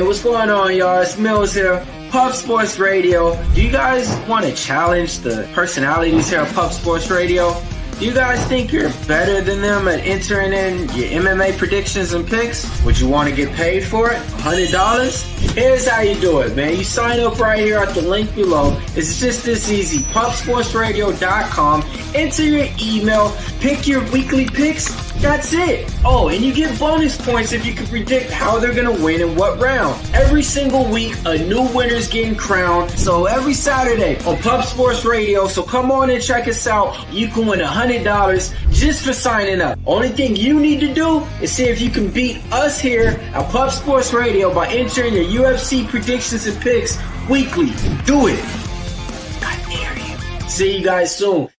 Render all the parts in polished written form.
what's going on, y'all? It's Millz here, Puff Sports Radio. Do you guys want to challenge the personalities here at Puff Sports Radio? Do you guys think you're better than them at entering in your MMA predictions and picks? Would you want to get paid for it? $100? Here's how you do it, man. You sign up right here at the link below. It's just this easy. PuffSportsRadio.com. Enter your email. Pick your weekly picks. That's it. Oh, and you get bonus points if you can predict how they're going to win in what round. Every single week, a new winner's getting crowned. So every Saturday on Puff Sports Radio. So come on and check us out. You can win $100 just for signing up. Only thing you need to do is see if you can beat us here at Puff Sports Radio by entering your UFC predictions and picks weekly. Do it. I dare you. See you guys soon.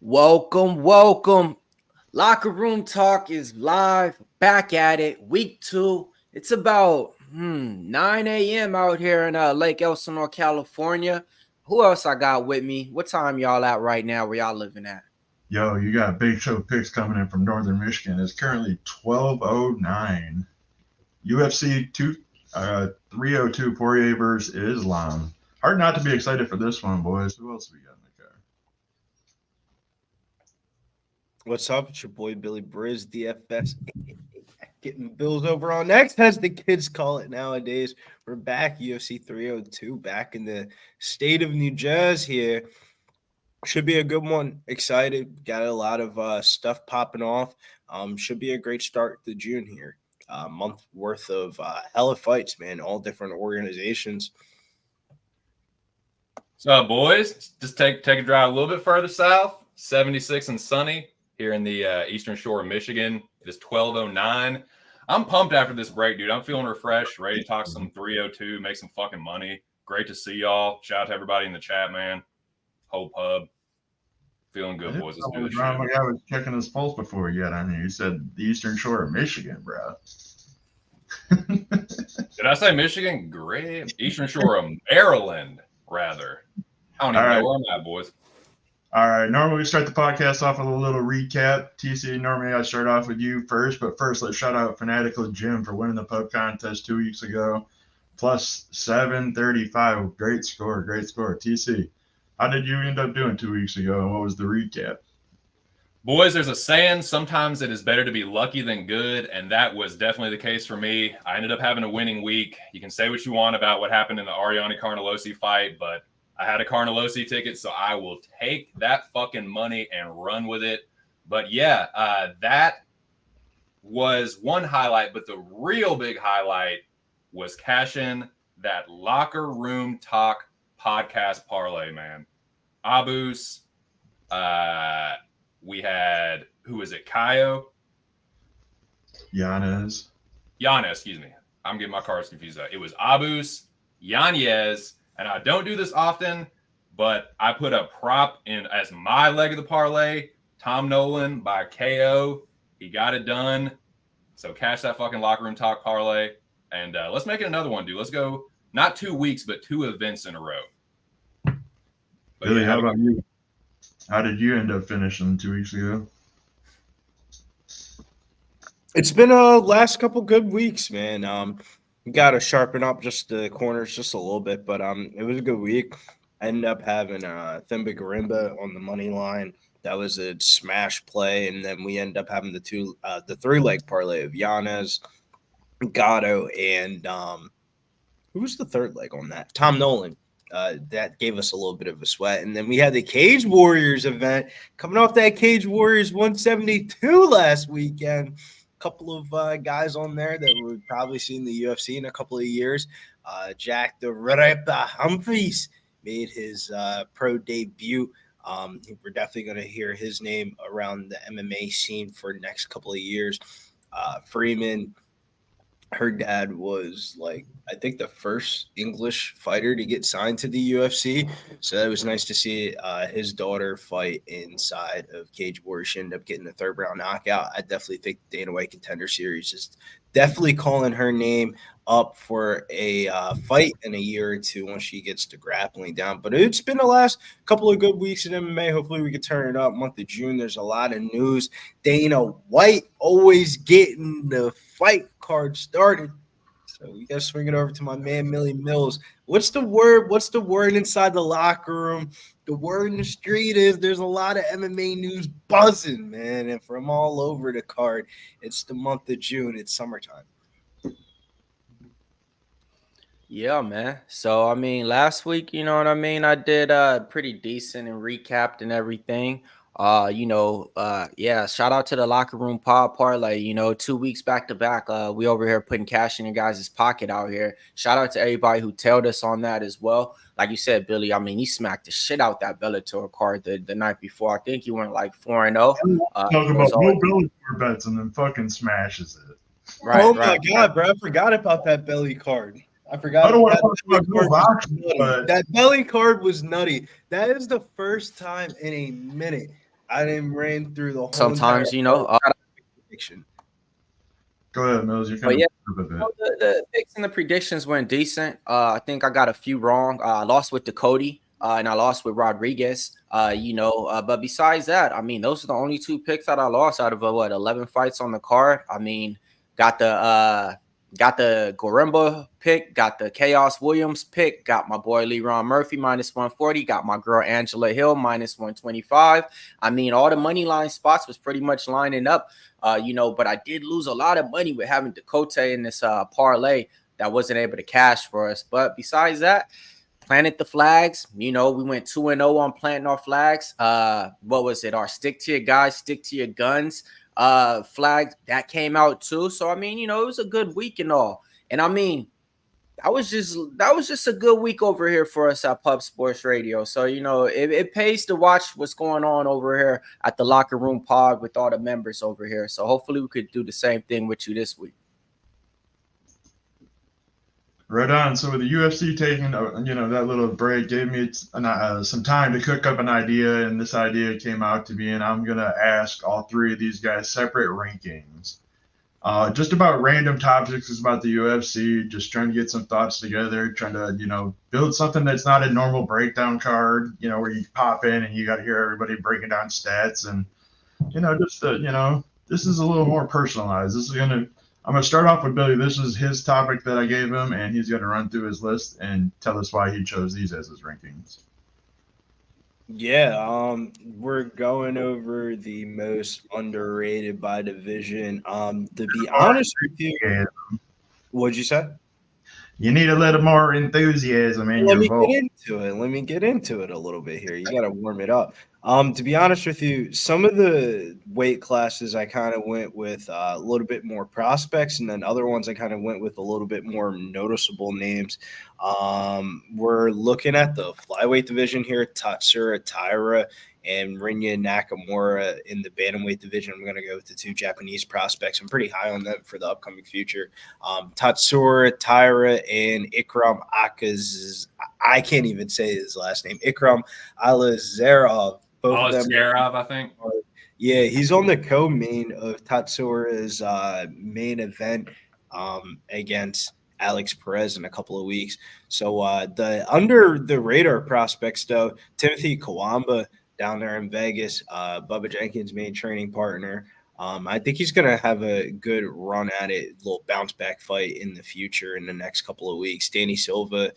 Welcome. Locker Room Talk is live, back at it, week 2. It's about 9 a.m. out here in Lake Elsinore, California. Who else I got with me? What time y'all at right now? Where y'all living at? Yo, you got Big Show picks coming in from Northern Michigan. It's currently 12:09. UFC 302 Poirier versus Islam. Hard not to be excited for this one, boys. Who else we got in the car? What's up? It's your boy Billy Briz, DFS. Getting bills over on X, as the kids call it nowadays. We're back, UFC 302, back in the state of New Jersey here. Should be a good one. Excited. Got a lot of stuff popping off. Should be a great start to June here. Month worth of hella fights, man. All different organizations. What's up, boys? Just take a drive a little bit further south. 76 and sunny here in the Eastern Shore of Michigan. It is 12:09. I'm pumped after this break, dude. I'm feeling refreshed, ready to talk some 302, make some fucking money. Great to see y'all. Shout out to everybody in the chat, man. Whole pub. Feeling good, boys. Let's do this shit. My guy was checking his pulse before we got on here. He said the Eastern Shore of Michigan, bro. Did I say Michigan? Great. Eastern Shore of Maryland, rather. I don't even know where I'm at, boys. All right. Normally we start the podcast off with a little recap. TC, normally I start off with you first, but first let's shout out Fanatical Jim for winning the pub contest 2 weeks ago. Plus 735. Great score. TC, how did you end up doing 2 weeks ago, and what was the recap? Boys, there's a saying, sometimes it is better to be lucky than good, and that was definitely the case for me. I ended up having a winning week. You can say what you want about what happened in the Ariane Carnelossi fight, but I had a Carnelossi ticket, so I will take that fucking money and run with it. But yeah, that was one highlight, but the real big highlight was cashing that Locker Room Talk podcast parlay, man. Abus, we had, who was it, Kaio? Yanez, excuse me. I'm getting my cards confused. It was Abus, Yanez, and I don't do this often, but I put a prop in as my leg of the parlay. Tom Nolan by KO. He got it done. So cash that fucking Locker Room Talk parlay. And let's make it another one, dude. Let's go, not 2 weeks, but 2 events in a row. But Billy, yeah, how about you? How did you end up finishing 2 weeks ago? It's been a last couple good weeks, man. Got to sharpen up just the corners just a little bit, but it was a good week. I ended up having Themba Garimba on the money line. That was a smash play, and then we ended up having the 3-leg parlay of Yanez, Gatto, and who was the third leg on that? Tom Nolan. That gave us a little bit of a sweat. And then we had the Cage Warriors event coming off that Cage Warriors 172 last weekend. Couple of guys on there that we've probably seen the UFC in a couple of years. Jack the Ripper Humphreys made his pro debut. We're definitely going to hear his name around the MMA scene for the next couple of years. Freeman, her dad was I think the first English fighter to get signed to the UFC. So that was nice to see his daughter fight inside of Cage Warriors. She ended up getting the 3rd round knockout. I definitely think the Dana White Contender Series is definitely calling her name. up for a fight in a year or two once she gets the grappling down. But it's been the last couple of good weeks in MMA. Hopefully we can turn it up. Month of June, there's a lot of news. Dana White always getting the fight card started. So we got to swing it over to my man, Millz. What's the word? What's the word inside the locker room? The word in the street is there's a lot of MMA news buzzing, man. And from all over the card, it's the month of June. It's summertime. Yeah, man. So, I mean, last week, you know what I mean? I did pretty decent and recapped and everything. Yeah, shout out to the Locker Room Pod Parlay. 2 weeks back to back. We over here putting cash in your guys' pocket out here. Shout out to everybody who tailed us on that as well. Like you said, Billy, I mean, he smacked the shit out that Bellator card the night before. I think he went like 4-0. Talk about no Bellator bets and then fucking smashes it. Right, my God, bro. I forgot about that belly card. I forgot. I don't want to talk about boxing, but that belly card was nutty. That is the first time in a minute I didn't ran through the whole. Sometimes, prediction. Go ahead, Mills. You can. The picks and the predictions went decent. I think I got a few wrong. I lost with Ducote, and I lost with Rodriguez. But besides that, I mean, those are the only 2 picks that I lost out of 11 fights on the card. I mean, got the Gorimba pick, got the Chaos Williams pick, got my boy Leron Murphy -140, got my girl Angela Hill -125. I mean, all the money line spots was pretty much lining up, but I did lose a lot of money with having Ducote in this parlay that wasn't able to cash for us. But besides that, planted the flags. We went 2-0 on planting our flags. What was it? Our stick to your guys, stick to your guns flag that came out too. So I mean, it was a good week and all. And I mean, that was just a good week over here for us at Pub Sports Radio. So it pays to watch what's going on over here at the Locker Room Pod with all the members over here. So hopefully we could do the same thing with you this week. Right on. So with the UFC taking, that little break gave me some time to cook up an idea, and this idea came out to be, and I'm going to ask all 3 of these guys separate rankings. Just about random topics about the UFC, just trying to get some thoughts together, trying to, build something that's not a normal breakdown card, where you pop in and you got to hear everybody breaking down stats and, this is a little more personalized. I'm going to start off with Billy. This is his topic that I gave him, and he's going to run through his list and tell us why he chose these as his rankings. Yeah, we're going over the most underrated by division. To be honest with you, what'd you say? You need a little more enthusiasm in your vote. Let me get into it a little bit here. You got to warm it up. To be honest with you, some of the weight classes I kind of went with a little bit more prospects, and then other ones I kind of went with a little bit more noticeable names. We're looking at the flyweight division here: Tatsuro Taira and Rinya Nakamura. In the bantamweight division, I'm going to go with the 2 Japanese prospects. I'm pretty high on them for the upcoming future. Tatsuro Taira and Ikram Akaz. I can't even say his last name. Ikram Alazarov. Both of them. I think. Yeah, he's on the co-main of Tatsura's main event against Alex Perez in a couple of weeks. So the under the radar prospects, though, Timothy Kawamba down there in Vegas, Bubba Jenkins' main training partner. I think he's going to have a good run at it, little bounce back fight in the future in the next couple of weeks. Danny Silva,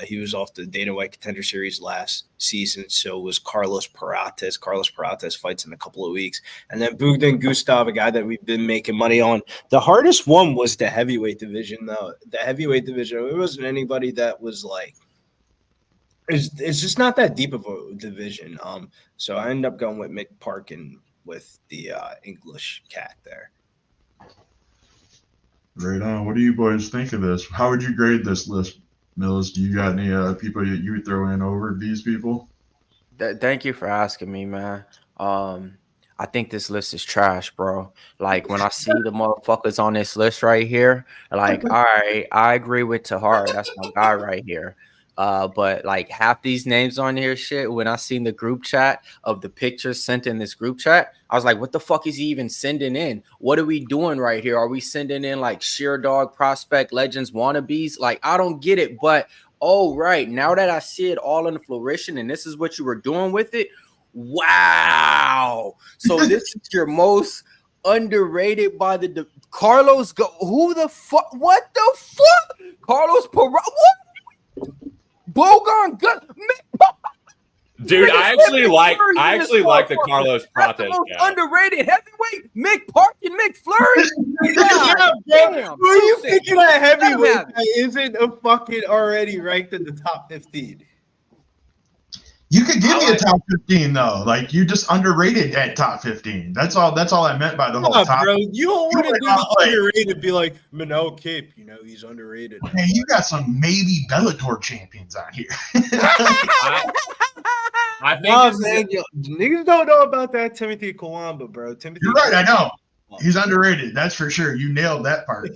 he was off the Dana White Contender Series last season. So was Carlos Parates. Carlos Parates fights in a couple of weeks. And then Bogdan Gustav, a guy that we've been making money on. The hardest one was the heavyweight division, though. The heavyweight division, it wasn't anybody that was like, it's just not that deep of a division. So I ended up going with Mick Parkin with the English cat there. Right on. What do you boys think of this? How would you grade this list, Mills? Do you got any people that you would throw in over these people? Thank you for asking me, man. I think this list is trash, bro. Like, when I see the motherfuckers on this list right here, like, all right, I agree with Tahar. That's my guy right here. But like half these names on here, shit. When I seen the group chat of the pictures sent in this group chat, I was like, "What the fuck is he even sending in? What are we doing right here? Are we sending in like sheer dog prospect legends wannabes? Like, I don't get it." But oh right, now that I see it all in fruition, and this is what you were doing with it. Wow! So this is your most underrated by the Carlos. Who the fuck? What the fuck? Carlos Pereira? What? Bogon gun. Dude, I actually like the Carlos Prates guy. Underrated heavyweight, Mick Park and Mick Flurry. Who are you thinking that heavyweight that isn't a fucking already ranked in the top 15? You could give me a top 15 though. Like you just underrated at top 15. That's all I meant by the whole top. Bro, you don't want to do the underrated. Be like Manel Cape. You know he's underrated. Hey, you got some maybe Bellator champions on here. I think man, niggas don't know about that Timothy Kawamba, bro. You're right. I know. He's underrated. That's for sure. You nailed that part.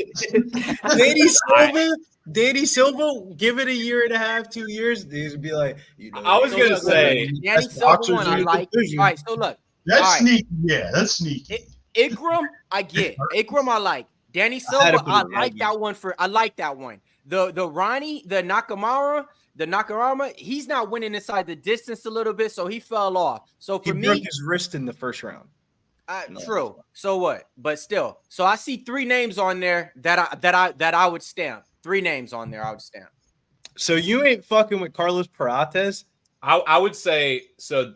Danny Silva, give it a year and a half, 2 years. These would be like, you know. I was gonna say Danny Silva one I like. All right, so look. That's sneaky. Yeah, that's sneaky. Ikram, I get. Ikram, I like. Danny Silva, I like that one. I like that one. The Ronnie, the Nakamura, he's not winning inside the distance a little bit, so he fell off. So for me, broke his wrist in the first round. True. So what? But still, so I see 3 names on there that I would stamp. 3 names on there I would stamp. So you ain't fucking with Carlos Prates? I would say so.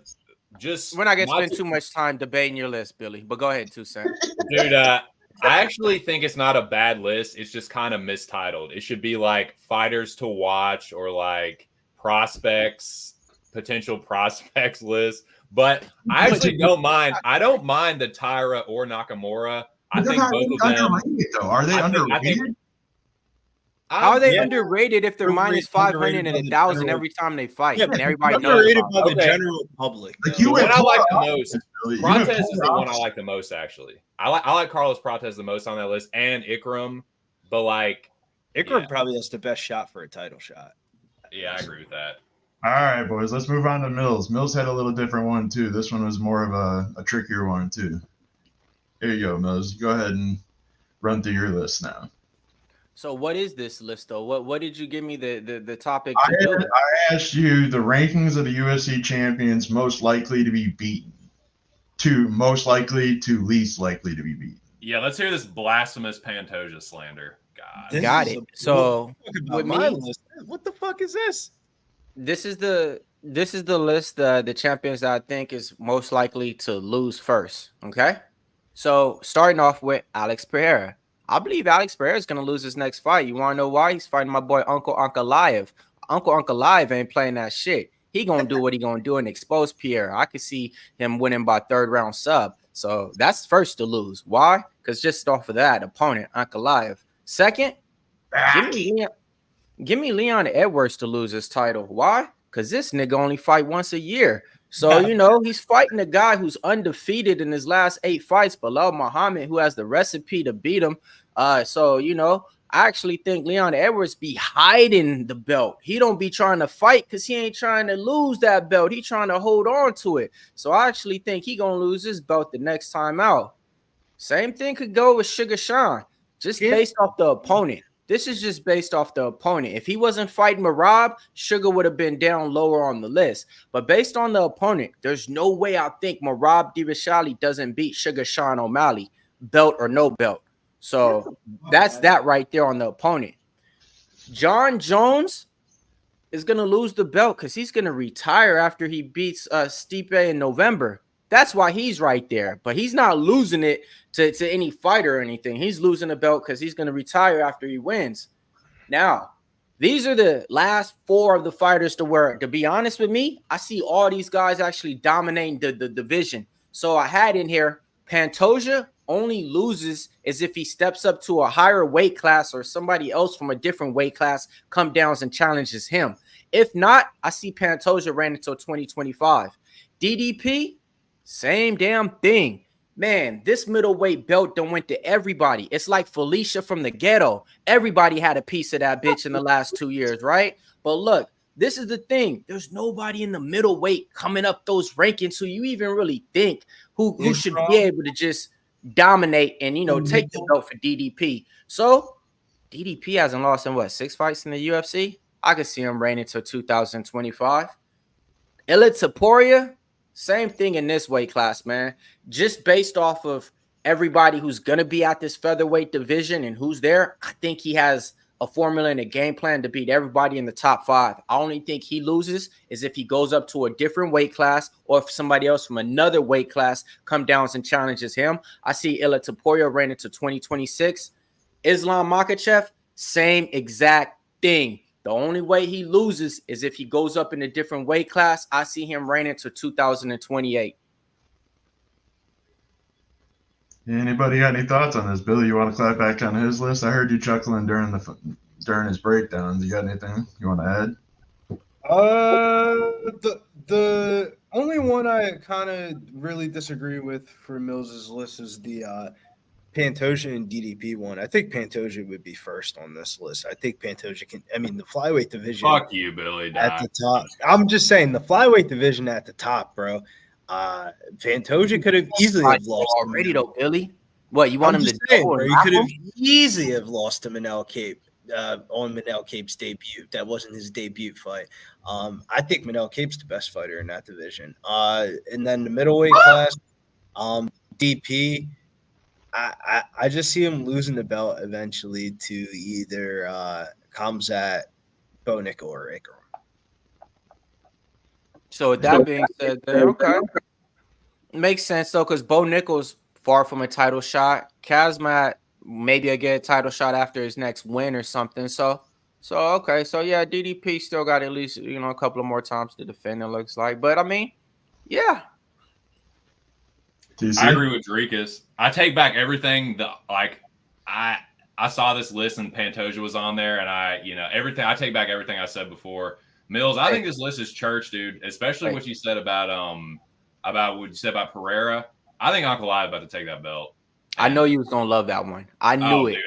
Just we're not gonna spend too much time debating your list, Billy. But go ahead, 2 cents. Dude, I actually think it's not a bad list. It's just kind of mistitled. It should be like fighters to watch or like prospects, potential prospects list. But I actually don't mind. I don't mind the Taira or Nakamura. I think both of them. Though. Are they underrated? How are they underrated if they're minus 500 and 1,000 every time they fight? And everybody knows underrated by the general public. Like the one I like the most. Prates is the one I like the most, actually. I like Carlos Prates the most on that list, and Ikram. But like Ikram probably has the best shot for a title shot. Yeah, I agree with that. All right, boys, let's move on to Millz. Millz had a little different one too. This one was more of a trickier one too. Here you go, Millz. Go ahead and run through your list now. So what is this list though? What did you give me the topic? I asked you the rankings of the UFC champions most likely to be beaten, to most likely to least likely to be beaten. Yeah, let's hear this blasphemous Pantoja slander. God, got it. So with my list, what the fuck is this? This is the list, the champions that I think is most likely to lose first. Okay, so starting off with Alex Pereira. I believe Alex Pereira is going to lose his next fight. You want to know why? He's fighting my boy Uncle Ankalaev. Uncle Ankalaev ain't playing that shit. He going to do what he going to do and expose Pierre. I could see him winning by 3rd round sub. So that's first to lose. Why? Because just off of that opponent, Ankalaev. Second, give me Leon Edwards to lose his title. Why? Because this nigga only fight once a year. So, you know, he's fighting a guy who's undefeated in his last 8 fights, Belal Muhammad, who has the recipe to beat him. So, you know, I actually think Leon Edwards be hiding the belt. He don't be trying to fight because he ain't trying to lose that belt. He trying to hold on to it. So I actually think he going to lose his belt the next time out. Same thing could go with Sugar Sean, just based off the opponent. This is just based off the opponent. If he wasn't fighting Merab, Sugar would have been down lower on the list. But based on the opponent, there's no way I think Merab Dvalishvili doesn't beat Sugar Sean O'Malley, belt or no belt. So that's that right there on the opponent. John Jones is going to lose the belt because he's going to retire after he beats Stipe in November. That's why he's right there. But he's not losing it to any fighter or anything. He's losing the belt because he's going to retire after he wins. Now, these are the last 4 of the fighters to be honest with me, I see all these guys actually dominating the division. So I had in here, Pantoja only loses as if he steps up to a higher weight class or somebody else from a different weight class come down and challenges him. If not, I see Pantoja ran until 2025. DDP, same damn thing. Man, this middleweight belt done went to everybody. It's like Felicia from the ghetto. Everybody had a piece of that bitch in the last 2 years, right? But look, this is the thing. There's nobody in the middleweight coming up those rankings who you even really think who should be able to just dominate and, take the belt for DDP. So DDP hasn't lost in 6 fights in the UFC? I could see him reigning until 2025. Elizeu Poirier, same thing in this weight class, man. Just based off of everybody who's going to be at this featherweight division and who's there, I think he has a formula and a game plan to beat everybody in the top 5. I only think he loses is if he goes up to a different weight class or if somebody else from another weight class comes down and challenges him. I see Elizeu Poirier reigning to 2026. Islam Makhachev, same exact thing. The only way he loses is if he goes up in a different weight class. I see him reigning to 2028. Anybody got any thoughts on this, Billy? You want to clap back on his list? I heard you chuckling during his breakdowns. You got anything you want to add? The only one I kind of really disagree with for Millz' list is the Pantoja and DDP one. I think Pantoja would be first on this list. I think Pantoja can. I mean, the flyweight division. Fuck you, Billy. At the top. I'm just saying the flyweight division at the top, bro. Pantoja could have easily have lost already though, Billy. What you want him to say? Bro, he could have easily have lost to Manel Cape on Manel Cape's debut. That wasn't his debut fight. I think Manel Cape's the best fighter in that division. And then the middleweight class, DP. I just see him losing the belt eventually to either Khamzat, Bo Nickel, or Ikram. So with that being said, okay, makes sense though, because Bo Nickel's far from a title shot. Khamzat maybe a get a title shot after his next win or something. So okay, so yeah, DDP still got at least a couple of more times to defend. It looks like, but I mean, yeah. I agree with Dricus. I take back everything I saw this list and Pantoja was on there, and everything. I take back everything I said before. Millz, I think this list is church, dude. Especially what you said about what you said about Pereira. I think Ankalaev is about to take that belt. I know you was gonna love that one. I knew it. Dude,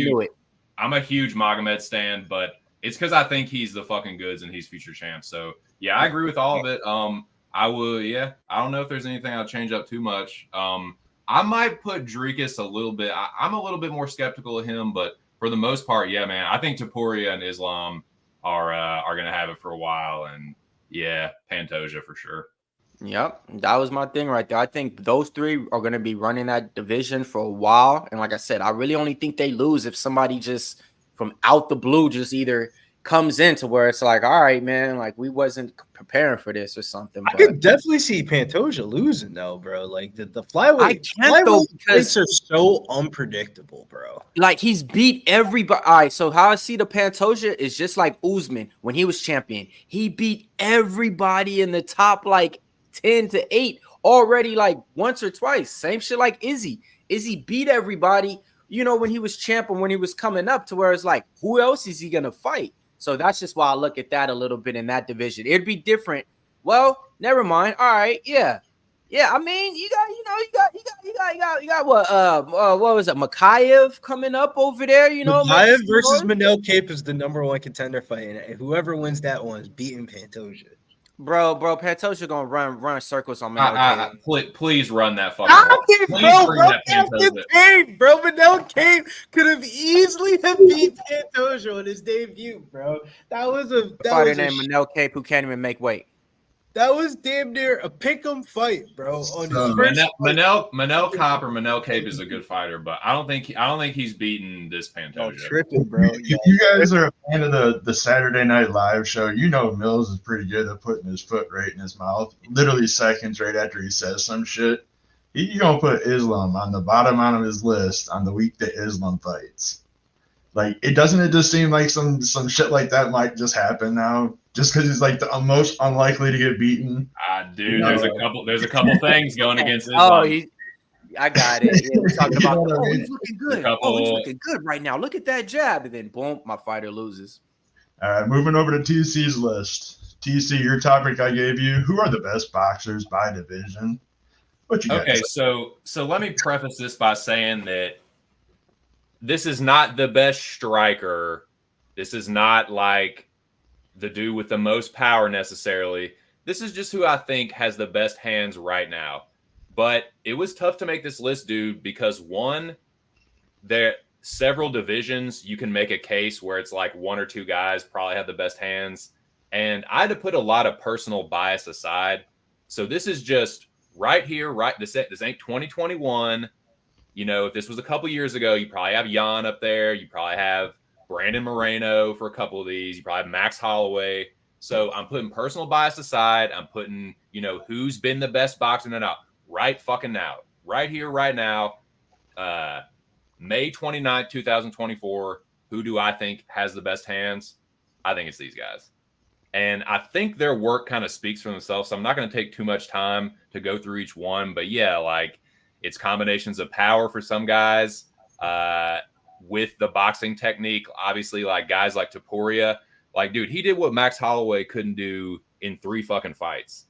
knew it. I'm a huge Magomed stan, but it's because I think he's the fucking goods and he's future champ. So yeah, I agree with all of it. I will, yeah. I don't know if there's anything I'll change up too much. I might put Dricus a little bit. I'm a little bit more skeptical of him, but for the most part, yeah, man. I think Topuria and Islam are gonna have it for a while, and yeah, Pantoja for sure. Yep, that was my thing right there. I think those three are gonna be running that division for a while, and like I said, I really only think they lose if somebody just from out the blue just either comes into where it's like, all right, man, like we wasn't preparing for this or something. I could definitely see Pantoja losing though, bro. Like the flyweight fights are so unpredictable, bro. Like he's beat everybody. All right, so how I see the Pantoja is just like Usman when he was champion. He beat everybody in the top 10 to 8 already once or twice. Same shit like Izzy. Izzy beat everybody, when he was champion, when he was coming up to where it's like, who else is he gonna fight? So that's just why I look at that a little bit in that division. It'd be different. Well, never mind. All right, yeah. I mean, you got what was it? Makhachev coming up over there. Makhachev versus Manel Cape is the #1 contender fight, and whoever wins that one is beating Pantoja. Bro, Pantoja gonna run circles on Manel Cape. Please run that fucking. Bro, Manel Cape could have easily beat Pantoja on his debut, bro. That was a fighter named Manel Cape who can't even make weight. That was damn near a pick'em fight, bro. Manel Cop or Manel Cape is a good fighter, but I don't think he's beaten this Pantoja. Tripping, bro. If you guys are a fan of the Saturday Night Live show, Millz is pretty good at putting his foot right in his mouth. Literally seconds right after he says some shit. He's gonna put Islam on the bottom of his list on the week that Islam fights. It just seem like some shit like that might just happen now, just because he's the most unlikely to get beaten. Dude, there's a couple things going against Islam. I got it. Yeah, we're talking about he's looking good. He's looking good right now. Look at that jab, and then boom, my fighter loses. All right, moving over to TC's list. TC, your topic I gave you. Who are the best boxers by division? What you got? Okay, so let me preface this by saying that this is not the best striker. This is not the dude with the most power necessarily. This is just who I think has the best hands right now. But it was tough to make this list, dude, because one, there several divisions you can make a case where it's like one or two guys probably have the best hands. And I had to put a lot of personal bias aside. So this is just right here, right? This ain't 2021. You know, if this was a couple years ago, you probably have Jan up there. You probably have Brandon Moreno for a couple of these. You probably have Max Holloway. So I'm putting personal bias aside. I'm putting, you know, who's been the best boxer and out right fucking now, right here, right now. May 29th, 2024. Who do I think has the best hands? I think it's these guys. And I think their work kind of speaks for themselves. So I'm not going to take too much time to go through each one. But yeah, like it's combinations of power for some guys with the boxing technique. Obviously, like guys like Poirier. Like, dude, he did what Max Holloway couldn't do in 3 fucking fights.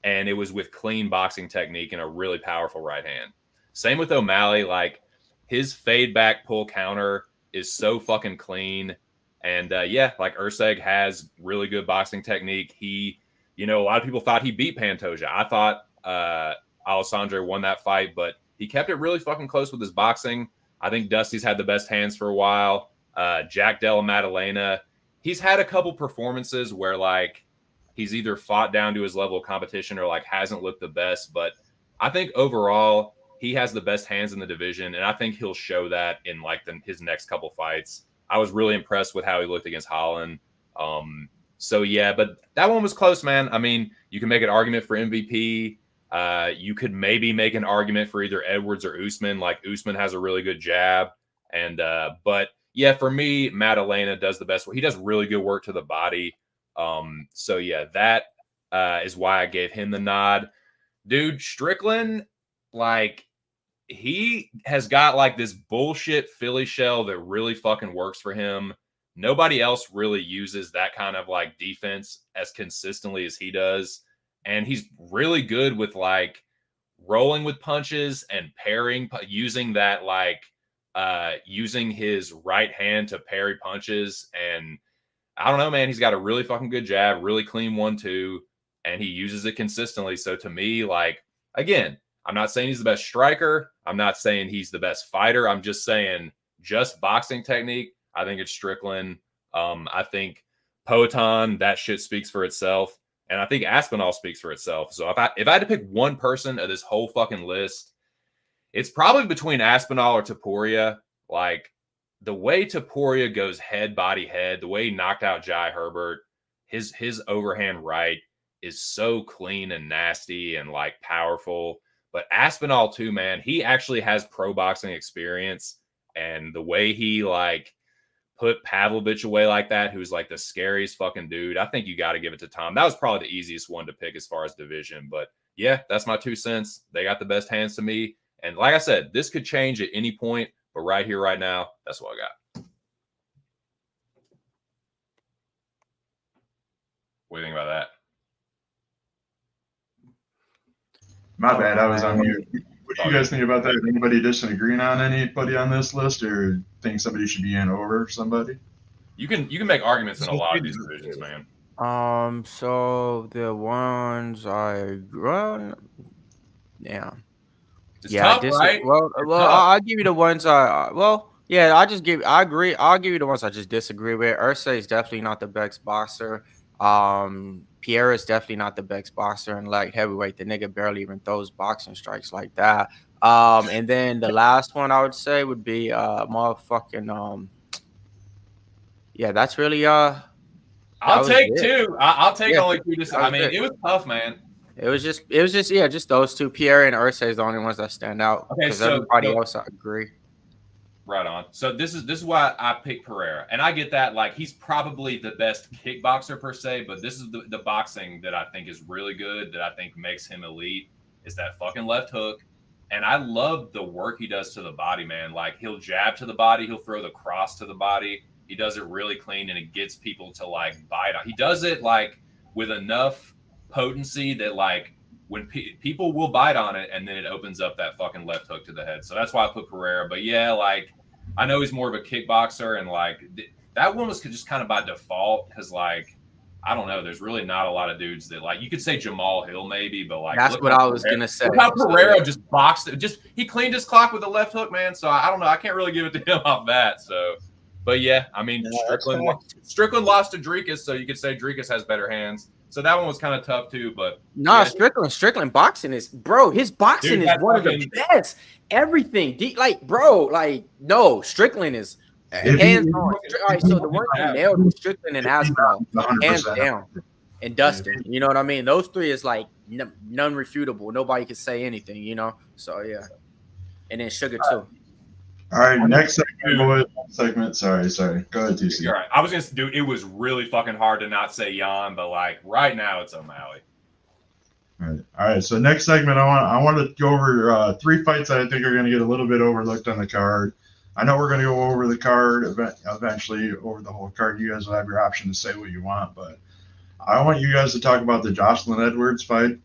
And it was with clean boxing technique and a really powerful right hand. Same with O'Malley. Like, his fade back pull counter is so fucking clean. And, yeah, like Erceg has really good boxing technique. He, you know, a lot of people thought he beat Pantoja. I thought Alessandro won that fight, but he kept it really fucking close with his boxing. I think Dusty's had the best hands for a while. Jack Della Maddalena, he's had a couple performances where, like, he's either fought down to his level of competition or, like, hasn't looked the best. But I think overall he has the best hands in the division, and I think he'll show that in, like, his next couple fights. I was really impressed with how he looked against Holland. So, yeah, but that one was close, man. I mean, you can make an argument for MVP. You could maybe make an argument for either Edwards or Usman. Like, Usman has a really good jab. And but, yeah, for me, Maddalena does the best work. He does really good work to the body. So, yeah, that is why I gave him the nod. Dude, Strickland, like, he has got like this bullshit Philly shell that really fucking works for him. Nobody else really uses that kind of like defense as consistently as he does. And he's really good with like rolling with punches and parrying, using that like using his right hand to parry punches. And I don't know, man, he's got a really fucking good jab, really clean 1-2, and he uses it consistently. So to me, like, again, I'm not saying he's the best striker. I'm not saying he's the best fighter. I'm just saying just boxing technique. I think it's Strickland. I think Poatan, that shit speaks for itself. And I think Aspinall speaks for itself. So if I had to pick one person of this whole fucking list, it's probably between Aspinall or Poirier. Like, the way Poirier goes head, body, head, the way he knocked out Jai Herbert, his overhand right is so clean and nasty and like powerful. But Aspinall too, man, he actually has pro boxing experience, and the way he like put Pavlovich away like that, who's like the scariest fucking dude, I think you got to give it to Tom. That was probably the easiest one to pick as far as division. But yeah, that's my 2 cents. They got the best hands to me. And like I said, this could change at any point, but right here, right now, that's what I got. What do you think about that? My bad, I was on mute. What do you guys think about that? Anybody disagreeing on anybody on this list, or think somebody should be in over somebody? You can make arguments in a lot of these divisions, man. So the ones yeah. It's tough, right? I'll give you the ones I agree. I'll give you the ones I just disagree with. Erceg is definitely not the best boxer. Pierre is definitely not the best boxer in light heavyweight. The nigga barely even throws boxing strikes like that. And then the last one I would say would be motherfucking yeah, that's really I'll take two. I'll take only two. I mean, it was tough, man. It was just just those two. Pierre and Erceg is the only ones that stand out. Okay, so everybody else I agree. Right on. So this is why I picked Pereira, and I get that. Like, he's probably the best kickboxer per se, but this is the boxing that I think is really good, that I think makes him elite, is that fucking left hook. And I love the work he does to the body, man. Like, he'll jab to the body, he'll throw the cross to the body. He does it really clean, and it gets people to like bite on. He does it like with enough potency that like when people will bite on it, and then it opens up that fucking left hook to the head. So that's why I put Pereira. But yeah, like, I know he's more of a kickboxer, and like that one was just kind of by default because like I don't know. There's really not a lot of dudes that like. You could say Jamal Hill maybe, but like That's what I was gonna say. Look how Pereira just boxed it. He cleaned his clock with a left hook, man. So I don't know. I can't really give it to him off that. So, but yeah, I mean, Strickland lost to Dricus, so you could say Dricus has better hands. So that one was kind of tough too. But nah, yeah. Strickland boxing is, bro. His boxing is one of the best. Everything, no, Strickland is. Hands on. All right, so the one who nailed was Strickland and Aspinall, hands down, and Dustin. You know what I mean? Those three is like non-refutable. Nobody can say anything, you know? So, yeah. And then Sugar, too. All right, next segment. Sorry. Go ahead, TC. You're right. I was going to do it. Was really fucking hard to not say Jan, but like right now it's O'Malley. All right. So next segment, I want to go over 3 fights that I think are going to get a little bit overlooked on the card. I know we're going to go over the card eventually, over the whole card. You guys will have your option to say what you want, but I want you guys to talk about the Jocelyn Edwards fight,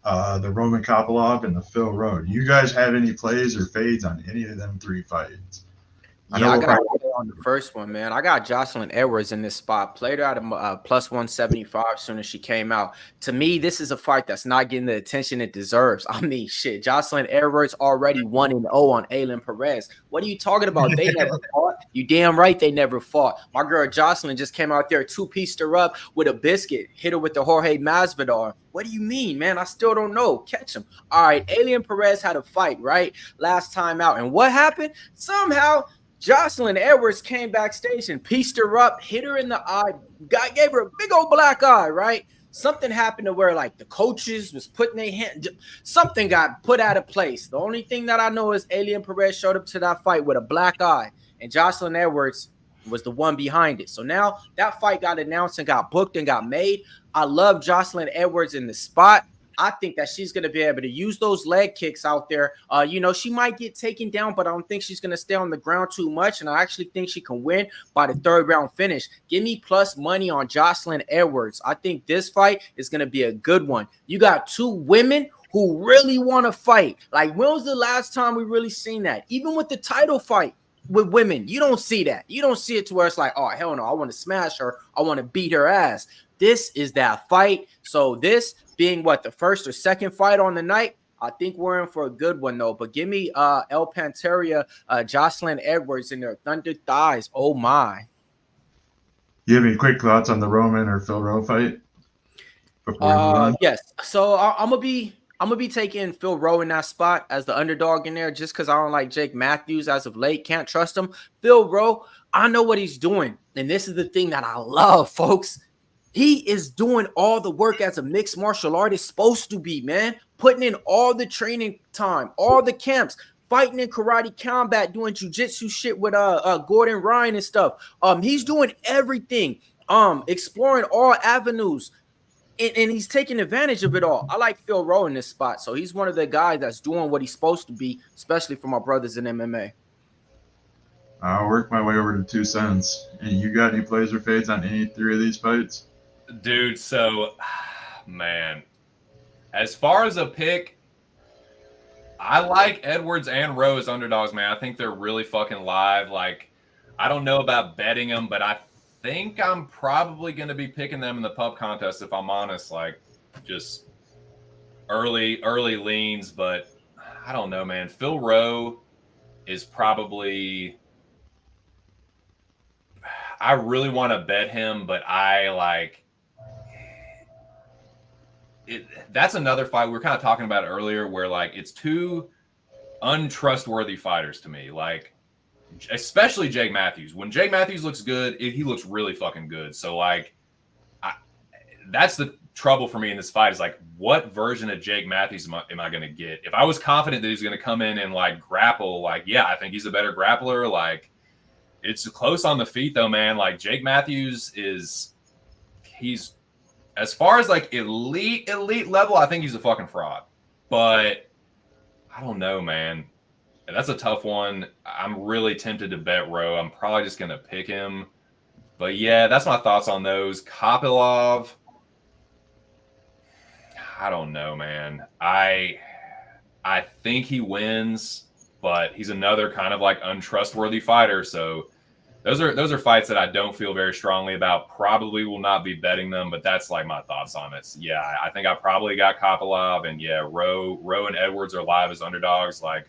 the Roman Kopylov, and the Phil Rowe. Do you guys have any plays or fades on any of them 3 fights? I got on the first one, man. I got Jocelyn Edwards in this spot. Played her at a plus 175 as soon as she came out. To me, this is a fight that's not getting the attention it deserves. I mean, shit. Jocelyn Edwards already 1-0 on Ailín Perez. What are you talking about? They never fought. You damn right they never fought. My girl Jocelyn just came out there, 2-pieced her up with a biscuit, hit her with the Jorge Masvidal. What do you mean, man? I still don't know. Catch him. All right, Ailín Perez had a fight, right? Last time out. And what happened? Somehow Jocelyn Edwards came backstage and pieced her up, hit her in the eye, gave her a big old black eye, right? Something happened to where, like, the coaches was putting their hand, something got put out of place. The only thing that I know is Ailín Perez showed up to that fight with a black eye, and Jocelyn Edwards was the one behind it. So now that fight got announced and got booked and got made. I love Jocelyn Edwards in the spot. I think that she's going to be able to use those leg kicks out there. She might get taken down, but I don't think she's going to stay on the ground too much. And I actually think she can win by the 3rd round finish. Give me plus money on Jocelyn Edwards. I think this fight is going to be a good one. You got 2 women who really want to fight. Like, when was the last time we really seen that? Even with the title fight with women, you don't see that. You don't see it to where it's like, oh, hell no, I want to smash her. I want to beat her ass. This is that fight. So this being the first or second fight on the night, I think we're in for a good one, though. But give me El Panteria, Jocelyn Edwards in their thunder thighs. Oh, my. You have any quick thoughts on the Roman or Phil Rowe fight? Yes. So I'm gonna be taking Phil Rowe in that spot as the underdog in there, just because I don't like Jake Matthews as of late. Can't trust him. Phil Rowe, I know what he's doing. And this is the thing that I love, folks. He is doing all the work as a mixed martial artist supposed to be, man. Putting in all the training time, all the camps, fighting in karate combat, doing jiu-jitsu shit with Gordon Ryan and stuff. He's doing everything, exploring all avenues, and he's taking advantage of it all. I like Phil Rowe in this spot, so he's one of the guys that's doing what he's supposed to be, especially for my brothers in MMA. I'll work my way over to 2 cents. And you got any plays or fades on any 3 of these fights? Dude, so, man, as far as a pick, I like Edwards and Rowe as underdogs, man. I think they're really fucking live. Like, I don't know about betting them, but I think I'm probably going to be picking them in the pub contest, if I'm honest. Like, just early leans, but I don't know, man. Phil Rowe is probably... I really want to bet him, but I like... That's another fight we were kind of talking about earlier where, like, it's 2 untrustworthy fighters to me. Like, especially Jake Matthews. When Jake Matthews looks good, he looks really fucking good. So, like, that's the trouble for me in this fight is, like, what version of Jake Matthews am I going to get? If I was confident that he's going to come in and, like, grapple, like, yeah, I think he's a better grappler. Like, it's close on the feet, though, man. Like, Jake Matthews he's as far as, like, elite level, I think he's a fucking fraud. But I don't know, man. That's a tough one. I'm really tempted to bet Rowe. I'm probably just going to pick him. But, yeah, that's my thoughts on those. Kopylov, I don't know, man. I think he wins, but he's another kind of, like, untrustworthy fighter. So those are fights that I don't feel very strongly about. Probably will not be betting them, but that's like my thoughts on it. So, yeah, I think I probably got Kopylov, and yeah, Rowe and Edwards are live as underdogs. Like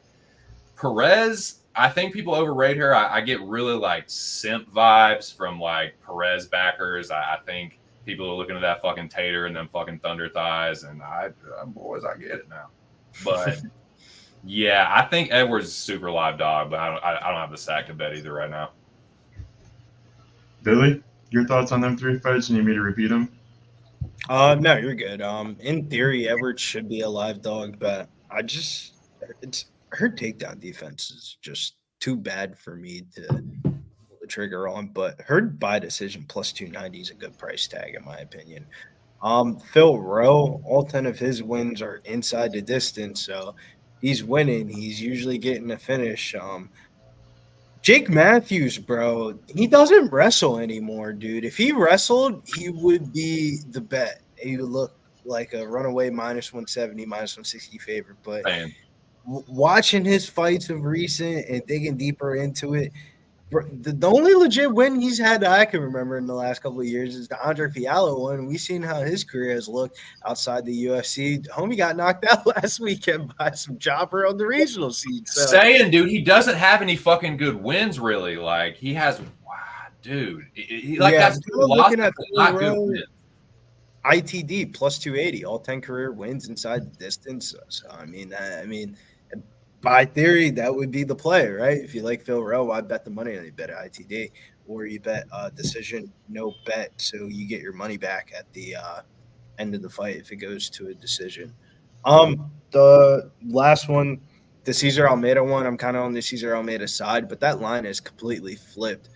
Perez, I think people overrate her. I get really like simp vibes from like Perez backers. I think people are looking at that fucking tater and then fucking thunder thighs, and boys, I get it now. But yeah, I think Edwards is super live dog, but I don't have the sack to bet either right now. Billy, your thoughts on them 3 fights? You need me to repeat them? No, you're good. In theory, Edwards should be a live dog, but it's her takedown defense is just too bad for me to pull the trigger on. But her by decision plus 290 is a good price tag in my opinion. Phil Rowe, all 10 of his wins are inside the distance, so he's winning. He's usually getting a finish. Jake Matthews, bro, he doesn't wrestle anymore, dude. If he wrestled, he would be the bet. He would look like a runaway minus 170, minus 160 favorite. But watching his fights of recent and digging deeper into it, the only legit win he's had that I can remember in the last couple of years is the Andre Fiallo one. We've seen how his career has looked outside the UFC. Homie got knocked out last weekend by some chopper on the regional seed. So. Saying, dude, he doesn't have any fucking good wins, really. Like, he has, dude. That's looking at not good wins. ITD plus 280, all 10 career wins inside the distance. So, I mean, by theory, that would be the play, right? If you like Phil Rowe, I bet the money and you bet at ITD, or you bet decision, no bet, so you get your money back at the end of the fight if it goes to a decision. The last one, the César Almeida one, I'm kind of on the César Almeida side, but that line is completely flipped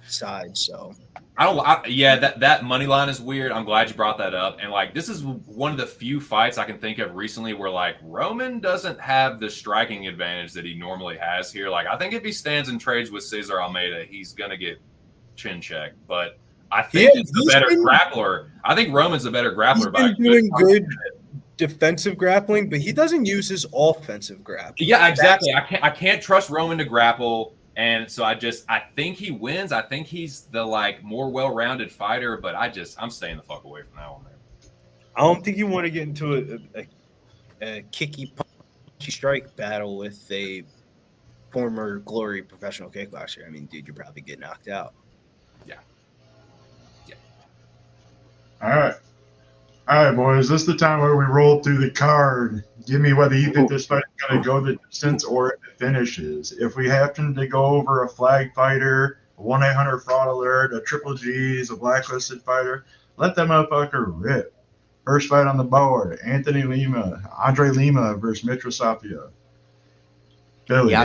side, so. That money line is weird. I'm glad you brought that up. And like, this is one of the few fights I can think of recently where like Roman doesn't have the striking advantage that he normally has here. Like, I think if he stands and trades with César Almeida, he's gonna get chin checked. But I think he's the better grappler. I think Roman's a better grappler. He's been doing good defensive grappling, but he doesn't use his offensive grappling. Yeah, exactly. I can't trust Roman to grapple. And so I think he wins. I think he's the like more well-rounded fighter, but I'm staying the fuck away from that one, man. I don't think you want to get into a kicky, punchy strike battle with a former glory professional kickboxer. I mean, dude, you're probably getting knocked out. Yeah. All right, boys. This is the time where we roll through the card. Give me whether you think this fight is going to go the distance or if it finishes. If we happen to go over a flag fighter, a 1-800 fraud alert, a triple G's, a blacklisted fighter, let that motherfucker rip. First fight on the board, Andre Lima versus Mitra Sapia. Billy. Yeah,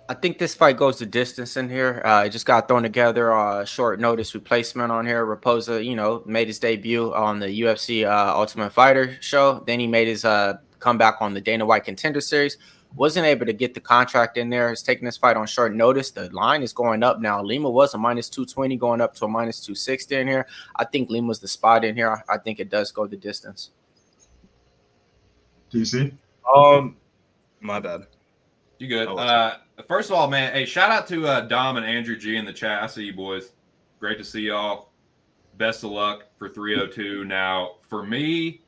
I think this fight goes the distance in here. It just got thrown together. Short notice replacement on here. Raposa, made his debut on the UFC Ultimate Fighter show. Then he made his comeback on the Dana White Contender Series. Wasn't able to get the contract in there. He's taking this fight on short notice. The line is going up now. Lima was a minus 220 going up to a minus 260 in here. I think Lima's the spot in here. I think it does go the distance. DC? My bad. You good? First of all, man, hey, shout out to Dom and Andrew G in the chat. I see you boys. Great to see y'all. Best of luck for 302. Now, for me,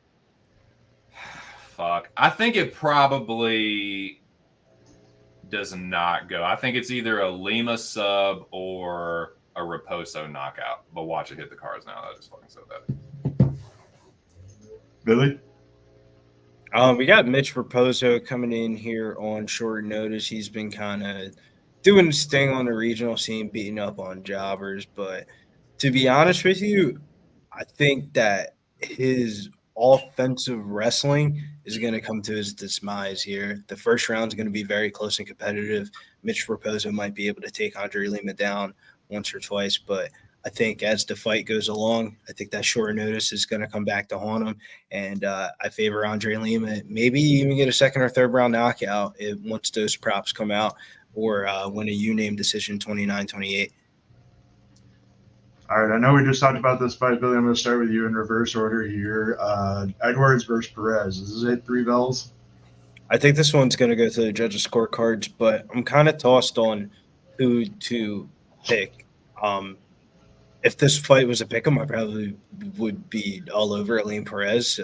I think it probably does not go. I think it's either a Lima sub or a Raposo knockout. But watch it hit the cards now. I just fucking said that. Billy? We got Mitch Raposo coming in here on short notice. He's been kind of doing his thing on the regional scene, beating up on jobbers. But to be honest with you, I think that his offensive wrestling is going to come to his demise here. The first round is going to be very close and competitive. Mitch Raposo might be able to take Andre Lima down once or twice, but I think as the fight goes along, I think that short notice is going to come back to haunt him. And I favor Andre Lima. Maybe even get a second or third round knockout once those props come out, or win a unanimous decision 29-28. All right, I know we just talked about this fight, Billy. I'm going to start with you in reverse order here. Edwards versus Perez. Is it 3 bells? I think this one's going to go to the judges' scorecards, but I'm kind of tossed on who to pick. If this fight was a pick'em, I probably would be all over Ailín Perez.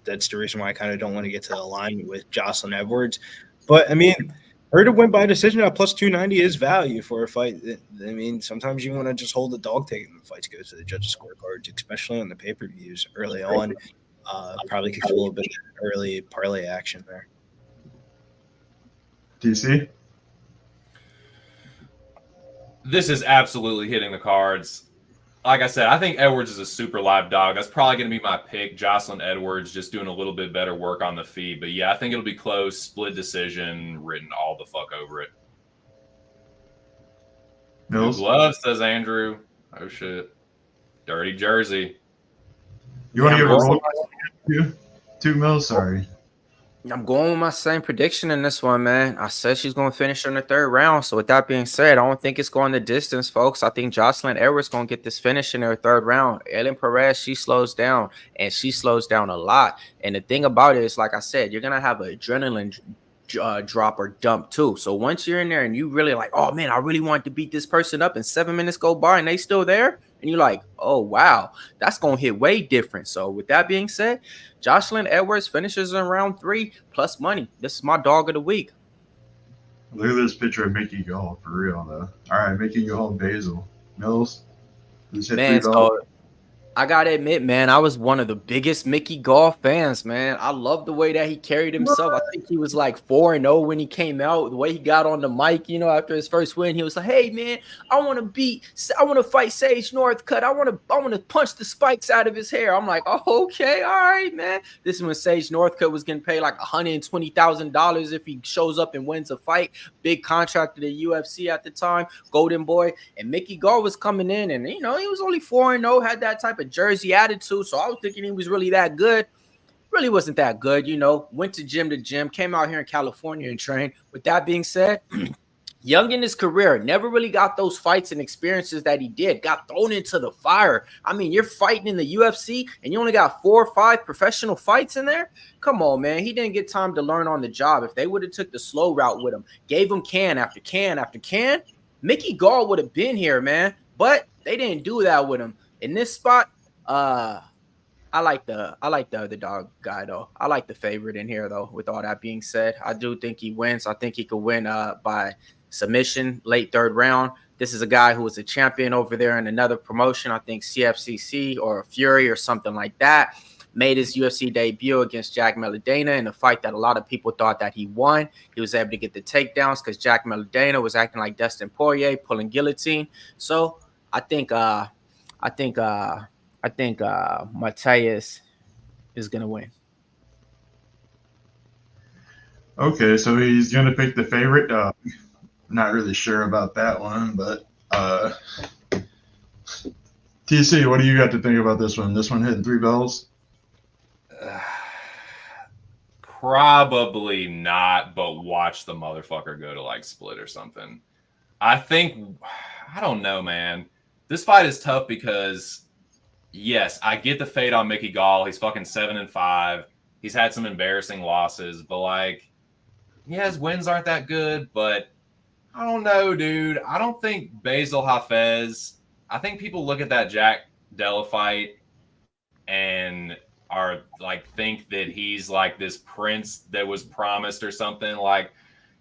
That's the reason why I kind of don't want to get to the line with Jocelyn Edwards. But I mean, her to win by decision at plus 290 is value for a fight. I mean, sometimes you want to just hold the dog taking when fights go to the judges' scorecards, especially on the pay-per-views early on. Probably gets a little bit of early parlay action there. DC? This is absolutely hitting the cards. Like I said, I think Edwards is a super live dog. That's probably going to be my pick. Jocelyn Edwards just doing a little bit better work on the feet. But yeah, I think it'll be close, split decision, written all the fuck over it. Millz? Glove, says Andrew. Oh shit. Dirty jersey. You want to give a roll? Two Millz, sorry. I'm going with my same prediction in this one, man. I said she's going to finish in the third round. So with that being said, I don't think it's going the distance, folks. I think Jocelyn Edwards going to get this finish in her third round. Ailín Perez, she slows down, and she slows down a lot. And the thing about it is, like I said, you're going to have an adrenaline drop or dump too. So once you're in there and you really like, oh man, I really want to beat this person up, and 7 minutes go by and they still there, and you're like, oh wow, that's gonna hit way different. So with that being said, Jocelyn Edwards finishes in round 3 plus money. This is my dog of the week. Look at this picture of Mickey Gall for real though. All right, Mickey Gall and Bassil. Millz. Man, so I gotta admit, man, I was one of the biggest Mickey Gall fans, man. I love the way that he carried himself. I think he was like 4-0 when he came out. The way he got on the mic, you know, after his first win, he was like, "Hey, man, I want to fight Sage Northcutt. I want to punch the spikes out of his hair." I'm like, "Oh, okay, all right, man." This is when Sage Northcutt was getting paid like $120,000 if he shows up and wins a fight. Big contract to the UFC at the time, Golden Boy, and Mickey Gall was coming in, and you know, he was only 4-0, had that type of jersey attitude, so I was thinking he was really that good. Really wasn't that good, you know. Went to gym, came out here in California and trained. With that being said, young in his career, never really got those fights and experiences that he did. Got thrown into the fire. I mean, you're fighting in the UFC and you only got 4 or 5 professional fights in there? Come on, man. He didn't get time to learn on the job. If they would have took the slow route with him, gave him can after can after can, Mickey Gall would have been here, man. But they didn't do that with him. In this spot, I like the other dog guy though. I like the favorite in here though. With all that being said, I do think he wins. I think he could win by submission, late third round. This is a guy who was a champion over there in another promotion. I think CFCC or Fury or something like that. Made his UFC debut against Jack Melodana in a fight that a lot of people thought that he won. He was able to get the takedowns because Jack Melodana was acting like Dustin Poirier, pulling guillotine. So I think Matthias is going to win. Okay, so he's going to pick the favorite. Not really sure about that one, but TC, what do you got to think about this one? This one hitting 3 bells? Probably not, but watch the motherfucker go to like split or something. I don't know, man. This fight is tough because yes, I get the fade on Mickey Gall. He's fucking 7-5. He's had some embarrassing losses, but like, yeah, his wins aren't that good. But I don't know, dude. I don't think Bassil Hafez. I think people look at that Jack Della fight and are like think that he's like this prince that was promised or something. Like,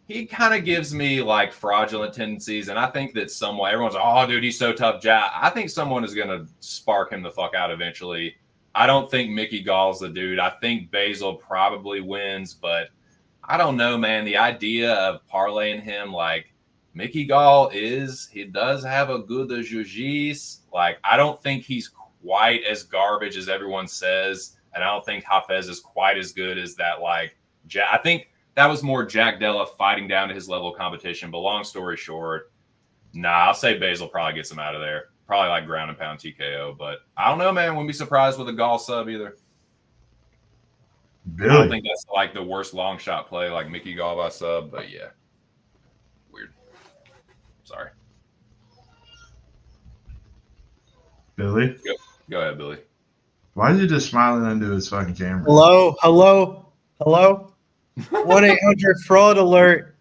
he kind of gives me like fraudulent tendencies, and I think that everyone's like, oh, dude, he's so tough, Jack. I think someone is going to spark him the fuck out eventually. I don't think Mickey Gall's the dude. I think Bassil probably wins, but I don't know, man. The idea of parlaying him, like Mickey Gall he does have a good jiu-jitsu. Like, I don't think he's quite as garbage as everyone says, and I don't think Hafez is quite as good as that. Like, I think that was more Jack Della fighting down to his level of competition. But long story short, I'll say Bassil probably gets him out of there. Probably like ground and pound TKO. But I don't know, man. Wouldn't be surprised with a Gall sub either. Really? I don't think that's like the worst long shot play, like Mickey Gall by sub. But yeah, weird. Sorry. Billy? Go ahead, Billy. Why is he just smiling into his fucking camera? Hello? 1-800 fraud alert.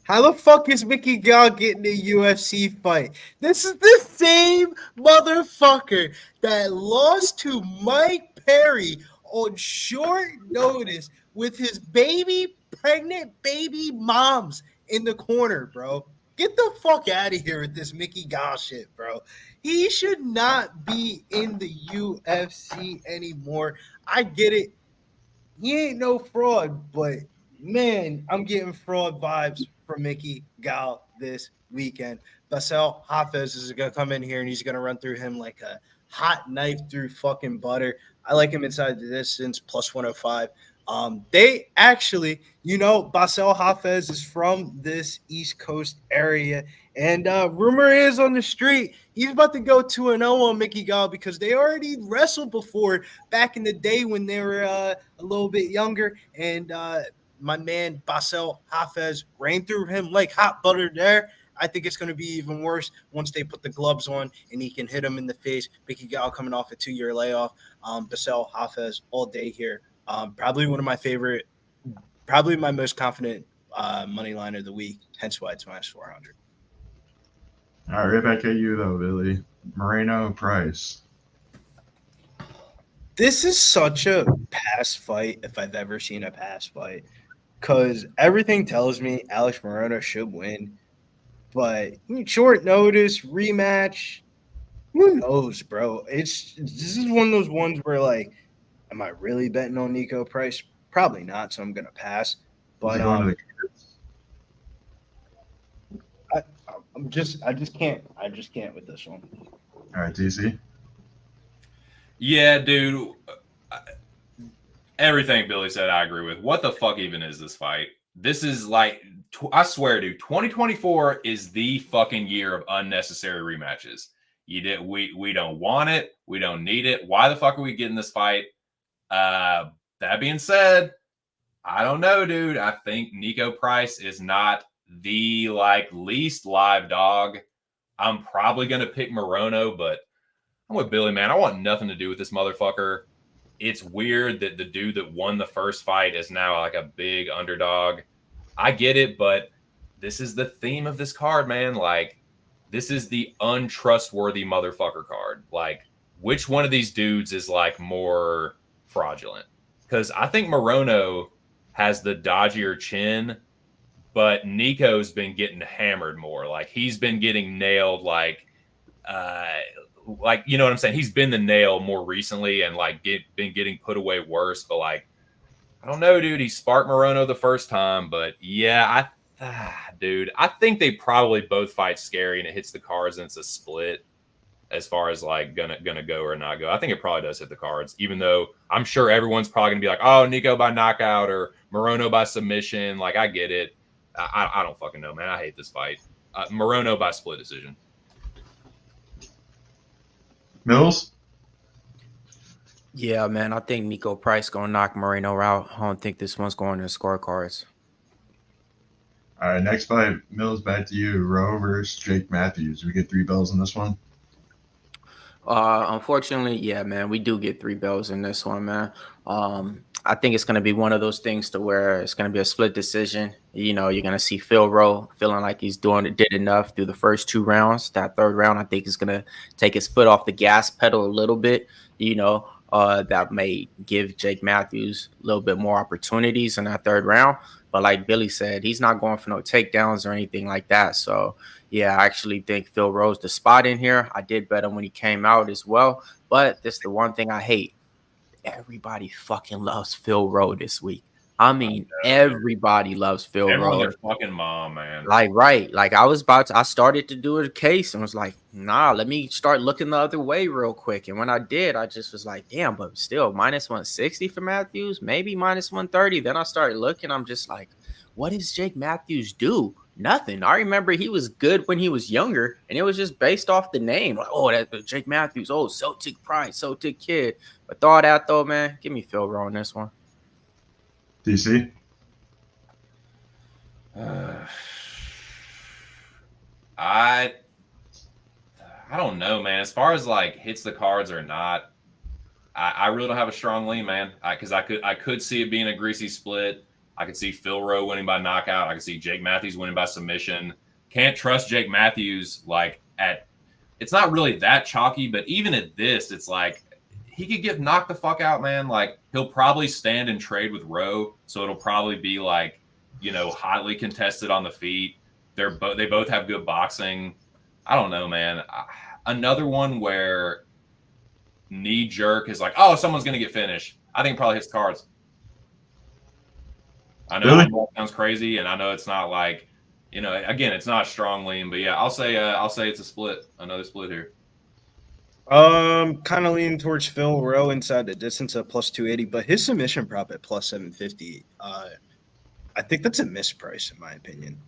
How the fuck is Mickey Gall getting a UFC fight? This is the same motherfucker that lost to Mike Perry on short notice with his pregnant baby moms in the corner, bro. Get the fuck out of here with this Mickey Gall shit, bro. He should not be in the UFC anymore. I get it. He ain't no fraud, but man, I'm getting fraud vibes from Mickey Gall this weekend. Bassil Hafez is going to come in here and he's going to run through him like a hot knife through fucking butter. I like him inside the distance, plus 105. They actually, Bassil Hafez is from this East Coast area. And rumor is on the street, he's about to go 2-0 on Mickey Gall because they already wrestled before back in the day when they were a little bit younger. And my man Bassil Hafez ran through him like hot butter there. I think it's going to be even worse once they put the gloves on and he can hit him in the face. Mickey Gall coming off a 2-year layoff. Bassil Hafez all day here. Probably one of my favorite, probably my most confident money line of the week. Hence why it's minus 400. All right, right back at you though, Billy. Morono Price. This is such a pass fight if I've ever seen a pass fight, because everything tells me Alex Morono should win. But short notice rematch, who knows, bro? This is one of those ones where like, am I really betting on Niko Price? Probably not, so I'm gonna pass. But I just can't with this one. All right, DC. Yeah, dude. Everything Billy said, I agree with. What the fuck even is this fight? This is like, I swear, dude, 2024 is the fucking year of unnecessary rematches. We don't want it. We don't need it. Why the fuck are we getting this fight? That being said, I don't know, dude. I think Niko Price is not the least live dog. I'm probably gonna pick Morono, but I'm with Billy, man. I want nothing to do with this motherfucker. It's weird that the dude that won the first fight is now like a big underdog. I get it, but this is the theme of this card, man. Like, this is the untrustworthy motherfucker card. Like, which one of these dudes is like more fraudulent? Because I think Morono has the dodgier chin, but Niko's been getting hammered more. Like, he's been getting nailed, like you know what I'm saying? He's been the nail more recently and been getting put away worse. But like, I don't know, dude. He sparked Morono the first time, but yeah, dude, I think they probably both fight scary and it hits the cards and it's a split as far as like gonna go or not go. I think it probably does hit the cards, even though I'm sure everyone's probably gonna be like, oh, Niko by knockout or Morono by submission. Like, I get it. I don't fucking know, man. I hate this fight. Morono by split decision. Millz? Yeah, man. I think Niko Price gonna knock Morono out. I don't think this one's going to the scorecards. All right, next fight, Millz, back to you. Rowe versus Jake Matthews. We get 3 bells in this one. Unfortunately, yeah, man, we do get 3 bells in this one, man. I think it's going to be one of those things to where it's going to be a split decision. You're going to see Phil Rowe feeling like he's did enough through the first 2 rounds. That third round, I think, is going to take his foot off the gas pedal a little bit. That may give Jake Matthews a little bit more opportunities in that third round. But like Billy said, he's not going for no takedowns or anything like that. So, yeah, I actually think Phil Rowe's the spot in here. I did bet him when he came out as well. But this is the one thing I hate. Everybody fucking loves Phil Rowe this week. I mean, everybody loves Phil Rowe. Everyone, their fucking mom, man. Like, right. Like, I started to do a case and was like, nah, let me start looking the other way real quick. And when I did, I just was like, damn, but still, minus 160 for Matthews, maybe minus 130. Then I started looking. I'm just like, what does Jake Matthews do? Nothing. I remember he was good when he was younger, and it was just based off the name. Like, oh, that's Jake Matthews. Oh, Celtic Pride, Celtic kid. But throw that, though, man. Give me Phil Rowe on this one. DC? I don't know, man. As far as like hits the cards or not, I really don't have a strong lean, man. Because I could see it being a greasy split. I could see Phil Rowe winning by knockout. I could see Jake Matthews winning by submission. Can't trust Jake Matthews it's not really that chalky, but even at this, it's like he could get knocked the fuck out, man. Like he'll probably stand and trade with Rowe, so it'll probably be like, hotly contested on the feet. They both have good boxing. I don't know, man. Another one where knee jerk is like, oh, someone's gonna get finished. I think probably hits cards. I know Really? that sounds crazy, and I know it's not like, again, it's not a strong lean, but yeah, I'll say it's a split, another split here. Kind of leaning towards Phil Rowe inside the distance at plus 280, but his submission prop at plus 750. I think that's a misprice in my opinion.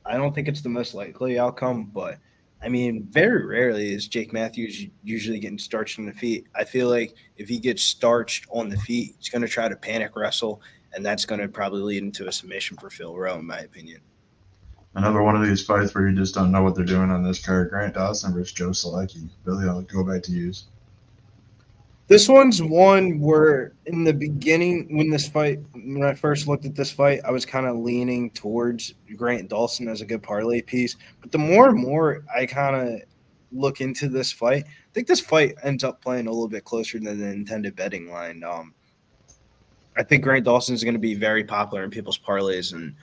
I don't think it's the most likely outcome, but I mean, very rarely is Jake Matthews usually getting starched on the feet. I feel like if he gets starched on the feet, he's going to try to panic wrestle, and that's going to probably lead into a submission for Phil Rowe, in my opinion. Another one of these fights where you just don't know what they're doing on this card. Grant Dawson versus Joe Solecki. Billy, I'll go back to you. This one's one where in the beginning, when I first looked at this fight, I was kind of leaning towards Grant Dawson as a good parlay piece. But the more and more I kind of look into this fight, I think this fight ends up playing a little bit closer than the intended betting line. I think Grant Dawson is going to be very popular in people's parlays, and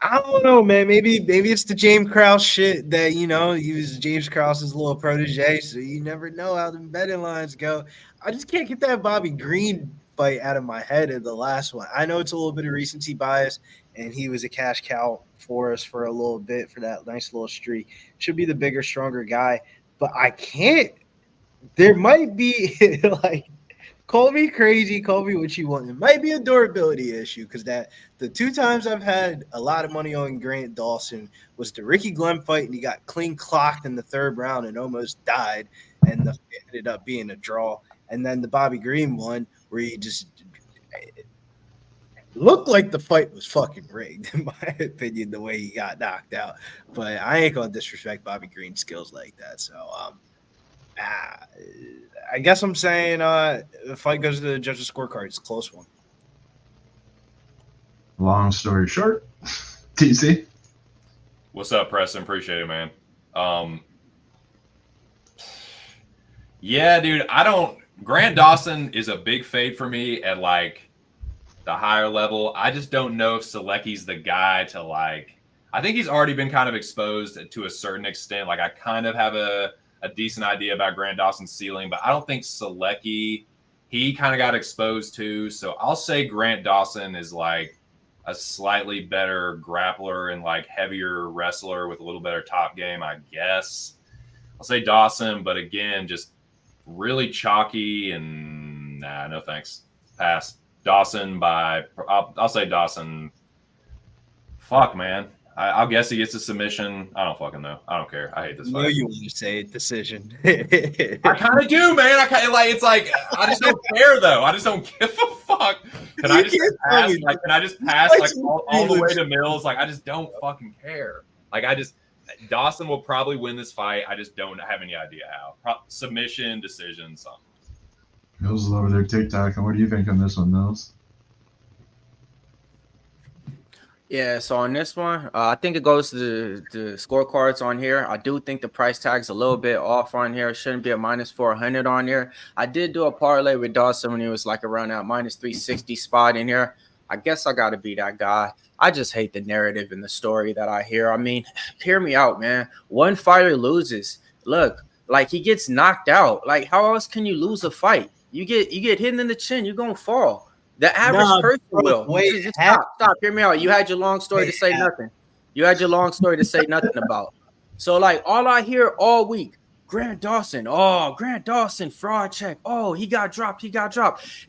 I don't know, man. Maybe it's the James Krause shit that, he was James Krause's little protege, so you never know how the betting lines go. I just can't get that Bobby Green fight out of my head in the last one. I know it's a little bit of recency bias, and he was a cash cow for us for a little bit for that nice little streak. Should be the bigger, stronger guy, but I can't. There might be, call me crazy, call me what you want. It might be a durability issue because the two times I've had a lot of money on Grant Dawson was the Ricky Glenn fight, and he got clean clocked in the third round and almost died, and the fight ended up being a draw. And then the Bobby Green one where he just looked like the fight was fucking rigged, in my opinion, the way he got knocked out. But I ain't gonna disrespect Bobby Green's skills like that. So I guess I'm saying the fight goes to the judges' scorecard. It's a close one. Long story short, TC. What's up, Preston? Appreciate it, man. Yeah, dude, Grant Dawson is a big fade for me at the higher level. I just don't know if Solecki's the guy to I think he's already been kind of exposed to a certain extent. I kind of have a decent idea about Grant Dawson's ceiling, but I don't think Solecki, he kind of got exposed to. So I'll say Grant Dawson is a slightly better grappler and heavier wrestler with a little better top game, I guess. I'll say Dawson, but again, just really chalky and no thanks. Pass. Dawson I'll say Dawson. Fuck, man. I'll guess he gets a submission. I don't fucking know. I don't care. I hate this fight. I know you want to say decision. I kind of do, man. I just don't care though. I just don't give a fuck. Can I just pass all the way to Millz? I just don't fucking care. Dawson will probably win this fight. I just don't have any idea how. Submission, decision, something. Millz is over there TikTok. And what do you think on this one, Millz? Yeah, so on this one, I think it goes to the scorecards on here. I do think the price tag's a little bit off on here. It shouldn't be a minus 400 on here. I did do a parlay with Dawson when he was around that minus 360 spot in here. I guess I got to be that guy. I just hate the narrative and the story that I hear. I mean, hear me out, man. One fighter loses. Look, he gets knocked out. How else can you lose a fight? You get hit in the chin, you're going to fall. The average person will. Wait, stop. Hear me out. You had your long story to say nothing. You had your long story to say nothing about. So, all I hear all week, Grant Dawson. Oh, Grant Dawson, fraud check. Oh, he got dropped.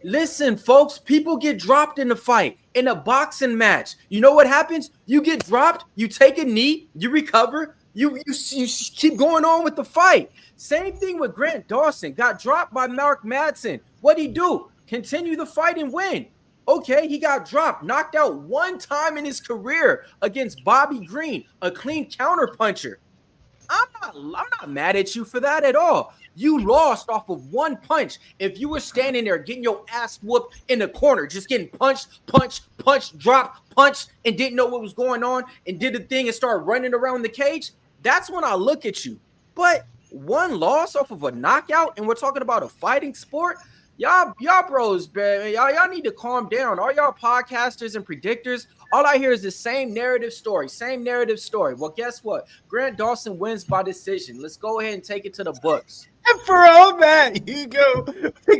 Listen, folks, people get dropped in the fight. In a boxing match, you know what happens? You get dropped. You take a knee. You recover. You keep going on with the fight. Same thing with Grant Dawson. Got dropped by Mark Madsen. What'd he do? Continue the fight and win. Okay, he got dropped, knocked out one time in his career against Bobby Green, a clean counterpuncher. I'm not mad at you for that at all. You lost off of one punch. If you were standing there getting your ass whooped in the corner, just getting punched, drop, punch, and didn't know what was going on and did the thing and started running around the cage, that's when I look at you. But one loss off of a knockout, and we're talking about a fighting sport. Y'all bros, man, y'all need to calm down. All y'all podcasters and predictors, all I hear is the same narrative story. Well, guess what? Grant Dawson wins by decision. Let's go ahead and take it to the books. And for all that, you go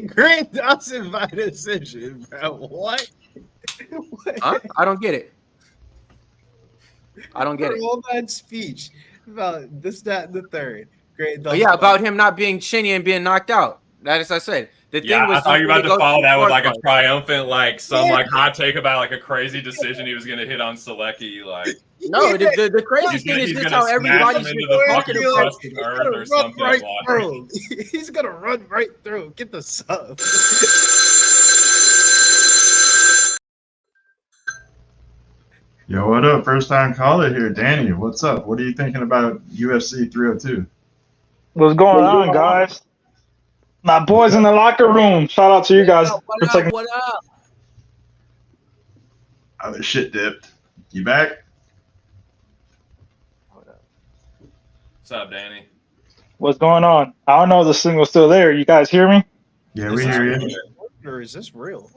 Grant Dawson by decision, bro. What? Huh? I don't get it. For all that speech about this, that, and the third. Grant Oh, Dawson. yeah, about him not being chinny and being knocked out. That is, I said. The thing was, I thought you were about to follow that with like a fight. triumphant, like some like hot take about like a crazy decision he was going to hit on Solecki. Like, No, the crazy he's thing is gonna just how smash everybody's him into the fucking talking about. crust of earth or something. Right like. through. He's gonna run right through. Get the sub. Yo, what up? First time caller here, Danny. What's up? What are you thinking about UFC 302? What's going on, guys? My boys in the locker room. Shout out to you guys for taking. What up? I was shit dipped. You back? What's up, Danny? What's going on? I don't know if the signal's still there. You guys hear me? Yeah, we hear you. Or is this real?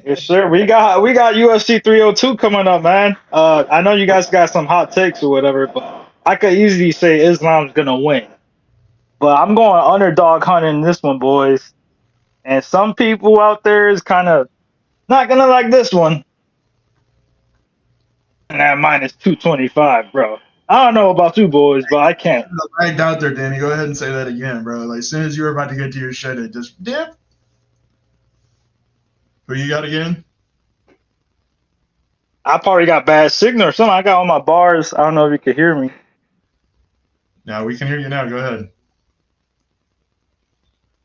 Yes, sir. We got UFC 302 coming up, man. I know you guys got some hot takes or whatever, but I could easily say Islam's gonna win. But I'm going underdog hunting this one, boys. And some people out there is kind of not gonna like this one. And that minus 225, bro. I don't know about you boys, but I can't. I lagged out there, Danny. Go ahead and say that again, bro. Like, as soon as you were about to get to your shit, it just dip. Who you got again? I probably got bad signal or something. I got all my bars. I don't know if you could hear me. Now we can hear you now. Go ahead.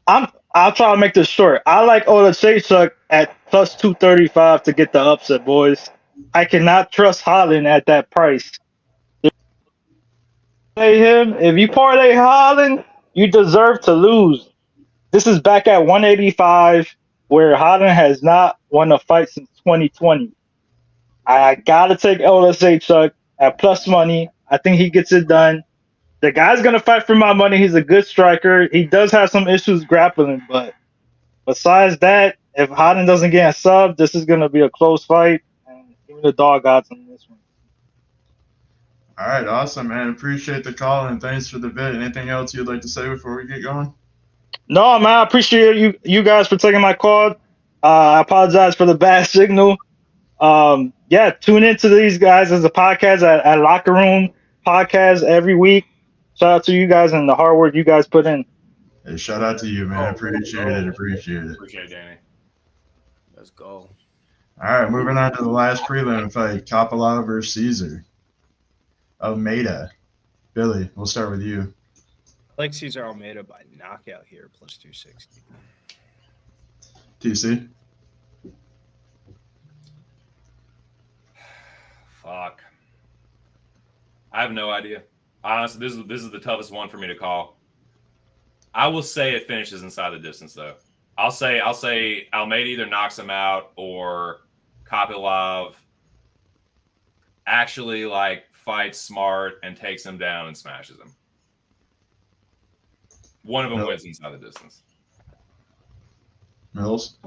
I'll try to make this short. I like Oleksiejczuk at plus 235 to get the upset, boys. I cannot trust Holland at that price. If you parlay Holland, you deserve to lose. This is back at 185, where Holland has not won a fight since 2020. I gotta take Oleksiejczuk at plus money. I think he gets it done. The guy's gonna fight for my money. He's a good striker. He does have some issues grappling, but besides that, if Holland doesn't get a sub, this is gonna be a close fight. And give me the dog odds on this one. All right, awesome, man. Appreciate the call and thanks for the vid. Anything else you'd like to say before we get going? No, man, I appreciate you guys for taking my call. I apologize for the bad signal. Yeah, tune into these guys as a podcast at Locker Room Podcast every week. Shout out to you guys and the hard work you guys put in. Hey, shout out to you, man. Appreciate it. Appreciate it, Danny. Let's go. All right, moving on to the last prelim fight, Kopylov versus César. Almeida. Billy, we'll start with you. I like César Almeida by knockout here, plus 260. TC. Fuck. I have no idea. Honestly, this is the toughest one for me to call. I will say it finishes inside the distance, though. I'll say Almeida either knocks him out or Kopylov actually like fights smart and takes him down and smashes him. One of them wins inside the distance. Millz.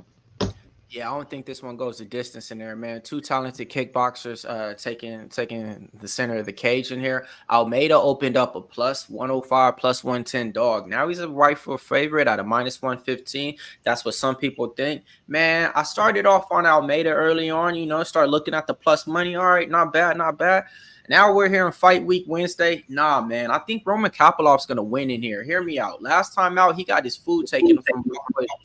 Yeah, I don't think this one goes the distance in there, man. Two talented kickboxers taking the center of the cage in here. Almeida opened up a plus 105, plus 110 dog. Now he's a rightful favorite at a minus 115. That's what some people think. Man, I started off on Almeida early on, start looking at the plus money. All right, not bad. Now we're here in Fight Week Wednesday. Nah, man, I think Roman Kopylov's going to win in here. Hear me out. Last time out, he got his food taken from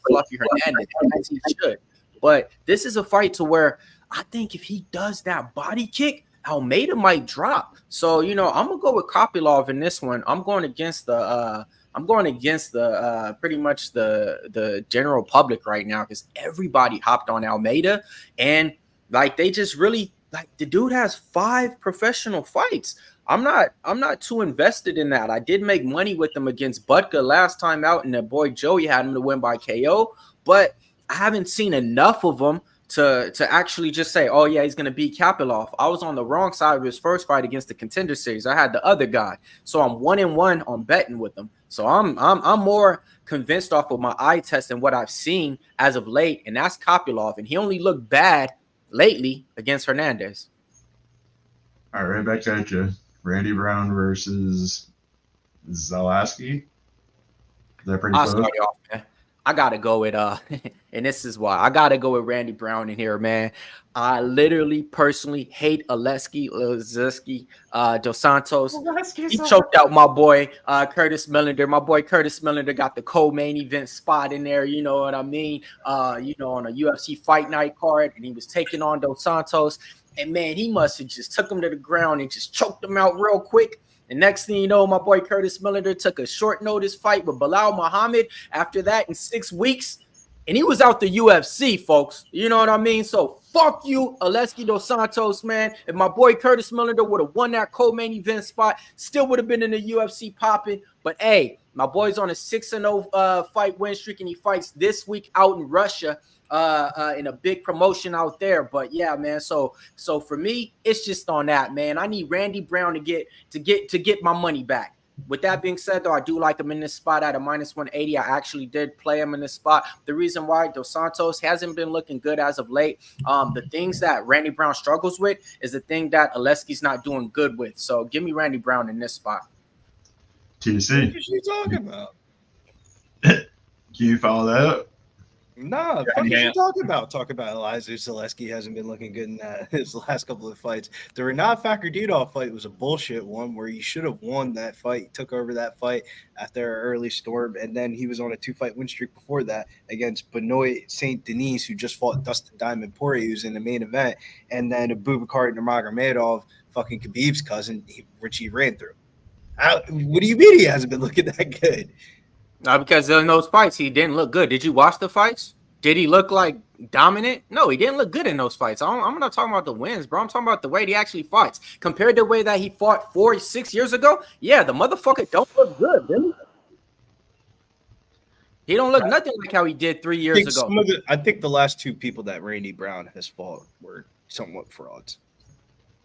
Fluffy Hernandez, as he should. But this is a fight to where I think if he does that body kick, Almeida might drop. So, I'm gonna go with Kopylov in this one. I'm going against the pretty much the general public right now because everybody hopped on Almeida and like they just really like the dude has 5 professional fights. I'm not too invested in that. I did make money with them against Butker last time out, and the boy Joey had him to win by KO, but I haven't seen enough of him to actually just say, oh yeah, he's gonna beat Kopylov. I was on the wrong side of his first fight against the Contender Series. I had the other guy, so I'm 1-1 on betting with him. So I'm more convinced off of my eye test and what I've seen as of late, and that's Kopylov, and he only looked bad lately against Hernandez. All right, right back at you. Randy Brown versus Zaleski. Is that pretty I'll close? start it off, man. I gotta go with and this is why I gotta go with Randy Brown in here, man. I literally personally hate Zaleski, Dos Santos. He choked out my boy Curtis Millender. My boy Curtis Millender got the co-main event spot in there, you know what I mean? On a UFC Fight Night card, and he was taking on Dos Santos. And man, he must have just took him to the ground and just choked him out real quick. And next thing you know, my boy Curtis Millender took a short notice fight with Belal Muhammad after that in 6 weeks. And he was out the UFC, folks. You know what I mean? So fuck you, Zaleski Dos Santos, man. If my boy Curtis Millender would have won that co-main event spot, still would have been in the UFC popping. But hey, my boy's on a 6-0 fight win streak, and he fights this week out in Russia. In a big promotion out there. But yeah, man, so for me, it's just on that, man. I need Randy Brown to get my money back. With that being said, though, I do like him in this spot at a -180. I actually did play him in this spot. The reason why Dos Santos hasn't been looking good as of late, the things that Randy Brown struggles with is the thing that Zaleski's not doing good with. So give me Randy Brown in this spot. TC. What are you talking about? Can you follow that up? Nah, what are you talking about? Talk about Elizeu. Zaleski hasn't been looking good in his last couple of fights. The Renat Fakhridinov fight was a bullshit one where he should have won that fight. He took over that fight after an early storm, and then he was on a 2-fight win streak before that against Benoit Saint Denis, who just fought Dustin Diamond Poirier, who's in the main event, and then Abubakar Nurmagomedov, fucking Khabib's cousin, which he ran through. What do you mean he hasn't been looking that good? Because in those fights, he didn't look good. Did you watch the fights? Did he look like dominant? No, he didn't look good in those fights. I'm not talking about the wins, bro. I'm talking about the way he actually fights. Compared to the way that he fought 4-6 years ago, yeah, the motherfucker don't look good, really. He don't look nothing like how he did 3 years ago. I think the last two people that Randy Brown has fought were somewhat frauds.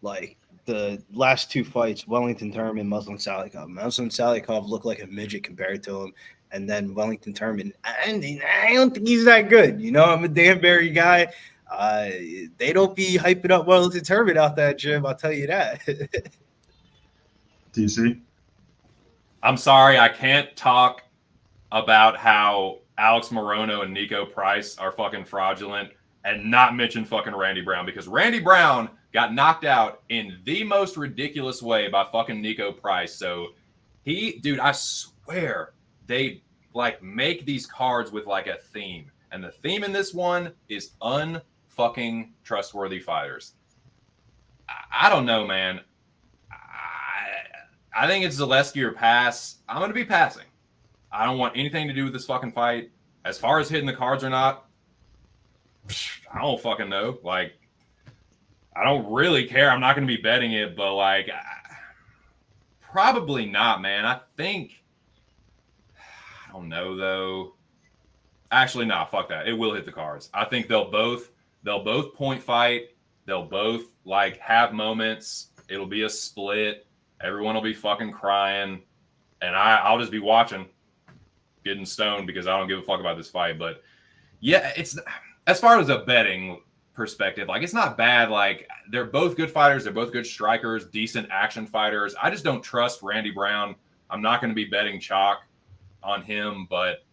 Like the last two fights, Wellington Turman and Muslim Salikov. Muslim Salikov looked like a midget compared to him. And then Wellington Turman, I don't think he's that good. You know, I'm a Danbury guy. They don't be hyping up Wellington Turman out that gym. I'll tell you that. TC? I'm sorry, I can't talk about how Alex Morono and Niko Price are fucking fraudulent and not mention fucking Randy Brown, because Randy Brown got knocked out in the most ridiculous way by fucking Niko Price. So dude, I swear, they like make these cards with like a theme, and the theme in this one is unfucking trustworthy fighters. I don't know, man. I think it's Zaleski or pass. I'm going to be passing. I don't want anything to do with this fucking fight. As far as hitting the cards or not, I don't fucking know. Like, I don't really care. I'm not going to be betting it, but like, probably not, man. I don't know though. Actually, nah, fuck that. It will hit the cards. I think they'll both point fight. They'll both like have moments. It'll be a split. Everyone will be fucking crying, and I'll just be watching, getting stoned because I don't give a fuck about this fight. But yeah, it's as far as a betting perspective, like it's not bad. Like they're both good fighters. They're both good strikers, decent action fighters. I just don't trust Randy Brown. I'm not going to be betting chalk on him, but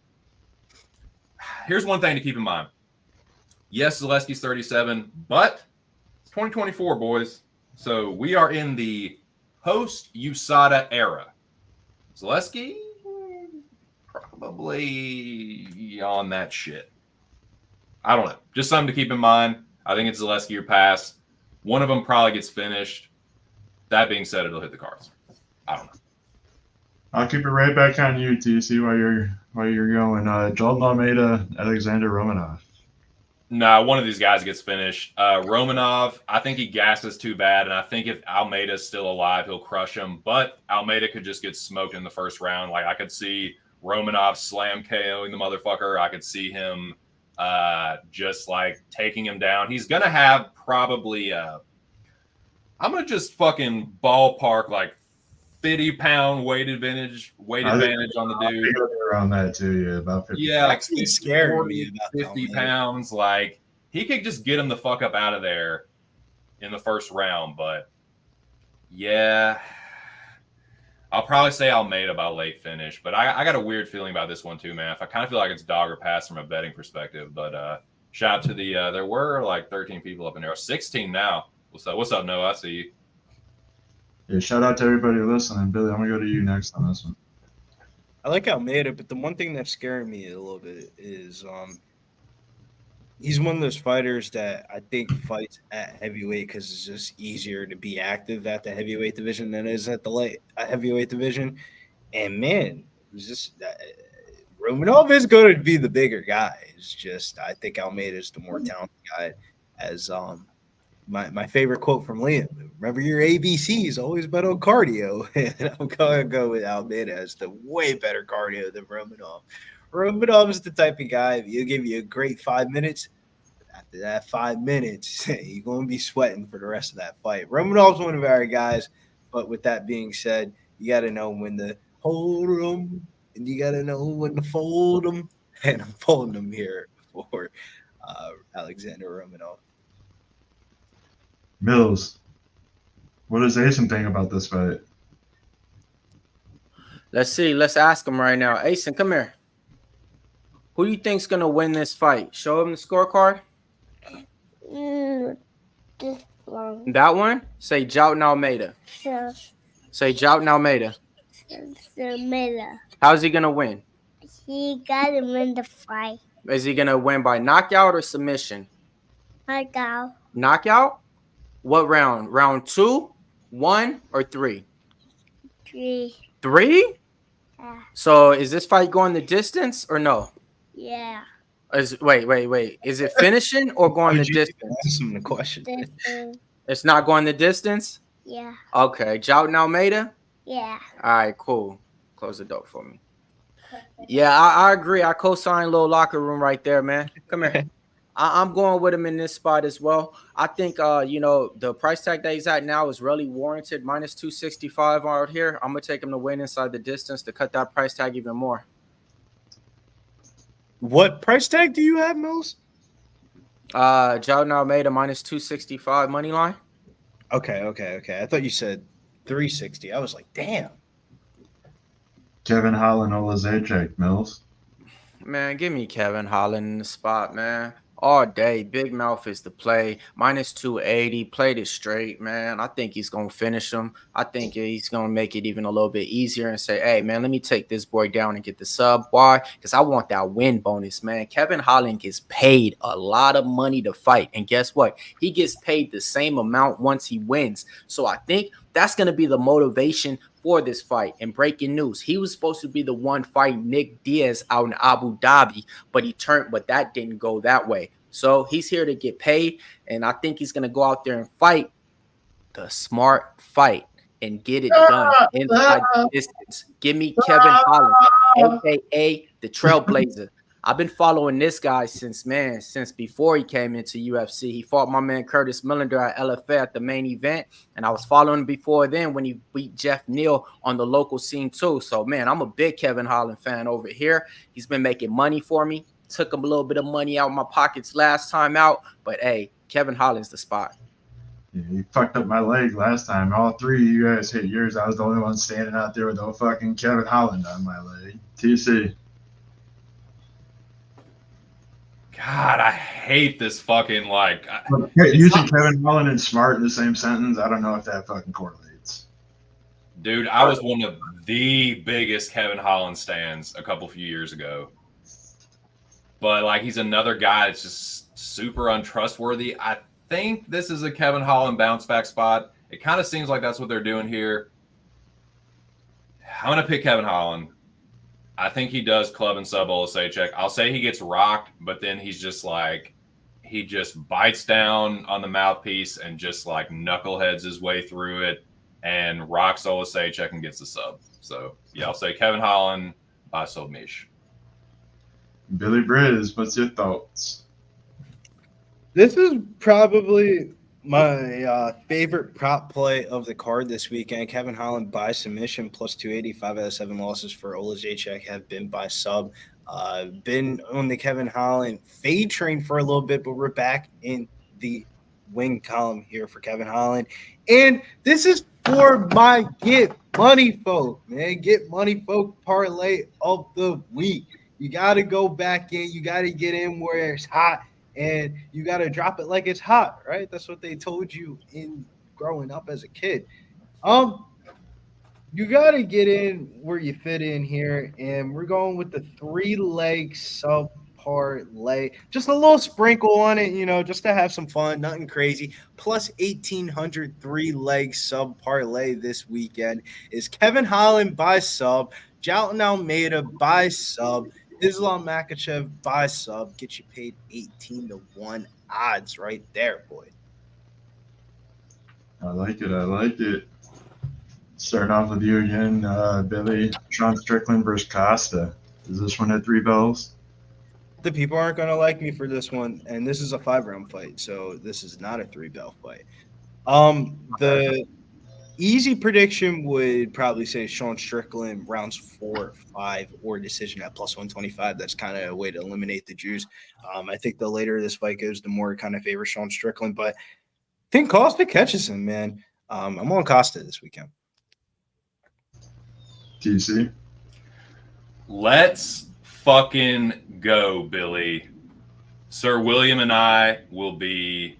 here's one thing to keep in mind. Yes, Zaleski's 37, but it's 2024, boys. So we are in the post-USADA era. Zaleski probably on that shit. I don't know. Just something to keep in mind. I think it's Zaleski or pass. One of them probably gets finished. That being said, it'll hit the cards. I don't know. I'll keep it right back on you, TC, while you're going. Jailton Almeida, Alexander Romanov. No, one of these guys gets finished. Romanov, I think he gasses too bad, and I think if Almeida's still alive, he'll crush him. But Almeida could just get smoked in the first round. Like I could see Romanov slam KOing the motherfucker. I could see him just like taking him down. He's gonna have probably I'm gonna just fucking ballpark like 50-pound weight advantage on the dude. Around that too, yeah, about 50. Yeah, like scared me about 50 pounds. Like he could just get him the fuck up out of there in the first round. But yeah, I'll probably say Almeida by late finish. But I got a weird feeling about this one too, man. I kind of feel like it's dog or pass from a betting perspective. But shout out to the there were like 13 people up in there, 16 now. What's up, Noah? I see you. Yeah, shout out to everybody listening. Billy, I'm gonna go to you next on this one. I like Almeida, but the one thing that's scaring me a little bit is he's one of those fighters that I think fights at heavyweight because it's just easier to be active at the heavyweight division than it is at the heavyweight division. And man, it's just Romanov is going to be the bigger guy. It's just I think Almeida is the more talented guy. As my favorite quote from Liam: "Remember your ABCs. Always bet on cardio." And I'm going to go with Almeida as the way better cardio than Romanov. Romanov is the type of guy, he'll give you a great 5 minutes. After that 5 minutes, you're going to be sweating for the rest of that fight. Romanov's one of our guys, but with that being said, you got to know when to hold them, and you got to know when to fold them. And I'm folding them here for Alexander Romanov. Millz, what does Ailín think about this fight? Let's see. Let's ask him right now. Ailín, come here. Who do you think's gonna win this fight? Show him the scorecard. This one. That one? Say Jailton Almeida. So, Say Jailton Almeida. Miller. How's he gonna win? He gotta win the fight. Is he gonna win by knockout or submission? I go. Knockout? What round? Round 2, 1, or 3? 3. 3? Yeah. So is this fight going the distance or no? Yeah. Wait. Is it finishing or going the distance? Ask him the question. This one. It's not going the distance? Yeah. Okay. Jailton Almeida? Yeah. All right, cool. Close the door for me. Yeah, I agree. I co-sign little locker room right there, man. Come here. I'm going with him in this spot as well. I think, the price tag that he's at now is really warranted. Minus 265 out here. I'm going to take him to win inside the distance to cut that price tag even more. What price tag do you have, Millz? Jailton Almeida minus 265 money line. Okay. I thought you said 360. I was like, damn. Kevin Holland, Oleksiejczuk, Millz. Man, give me Kevin Holland in the spot, man. All day. Big mouth is the play. Minus 280. Played it straight, man. I think he's going to finish him. I think he's going to make it even a little bit easier and say, hey, man, let me take this boy down and get the sub. Why? Because I want that win bonus, man. Kevin Holland gets paid a lot of money to fight. And guess what? He gets paid the same amount once he wins. So I think that's going to be the motivation for this fight. And breaking news, he was supposed to be the one fighting Nick Diaz out in Abu Dhabi, but that didn't go that way. So he's here to get paid, and I think he's going to go out there and fight the smart fight and get it done inside the distance. Give me Kevin Holland, a.k.a. the Trailblazer. I've been following this guy since before he came into UFC. He fought my man Curtis Millender at LFA at the main event, and I was following him before then when he beat Jeff Neal on the local scene too. So, man, I'm a big Kevin Holland fan over here. He's been making money for me. Took him a little bit of money out of my pockets last time out, but, hey, Kevin Holland's the spot. Yeah, you fucked up my leg last time. All three of you guys hit yours. I was the only one standing out there with no fucking Kevin Holland on my leg. TC. God, I hate this fucking using Kevin Holland and Smart in the same sentence. I don't know if that fucking correlates. Dude, I was one of the biggest Kevin Holland stans a few years ago. But he's another guy that's just super untrustworthy. I think this is a Kevin Holland bounce back spot. It kind of seems like that's what they're doing here. I'm going to pick Kevin Holland. I think he does club and sub Oleksiejczuk. I'll say he gets rocked, but then he's just he just bites down on the mouthpiece and just like knuckleheads his way through it and rocks Oleksiejczuk and gets the sub. So yeah, I'll say Kevin Holland by submission. Billy Briz, what's your thoughts? This is probably my favorite prop play of the card this weekend. Kevin Holland by submission plus 285 out of 7 losses for Oleksiejczuk have been by sub. Been on the Kevin Holland fade train for a little bit, but we're back in the win column here for Kevin Holland. And this is for my Get Money Folk, man. Get Money Folk parlay of the week. You got to go back in. You got to get in where it's hot, and you got to drop it like it's hot, right? That's what they told you in growing up as a kid. You got to get in where you fit in here, and we're going with the 3-leg sub parlay. Just a little sprinkle on it, just to have some fun, nothing crazy. Plus 1,800 3-leg sub parlay this weekend is Kevin Holland by sub, Jailton Almeida by sub, Islam Makhachev by sub. Get you paid 18-1 odds right there, boy. I like it. Starting off with you again, Billy. Sean Strickland versus Costa. Is this one at 3 bells? The people aren't going to like me for this one, and this is a 5-round fight, so this is not a 3-bell fight. The easy prediction would probably say Sean Strickland rounds 4, 5, or decision at plus 125. That's kind of a way to eliminate the juice. I think the later this fight goes, the more it kind of favors Sean Strickland, but I think Costa catches him, man. I'm on Costa this weekend. TC? Let's fucking go, Billy. Sir William and I will be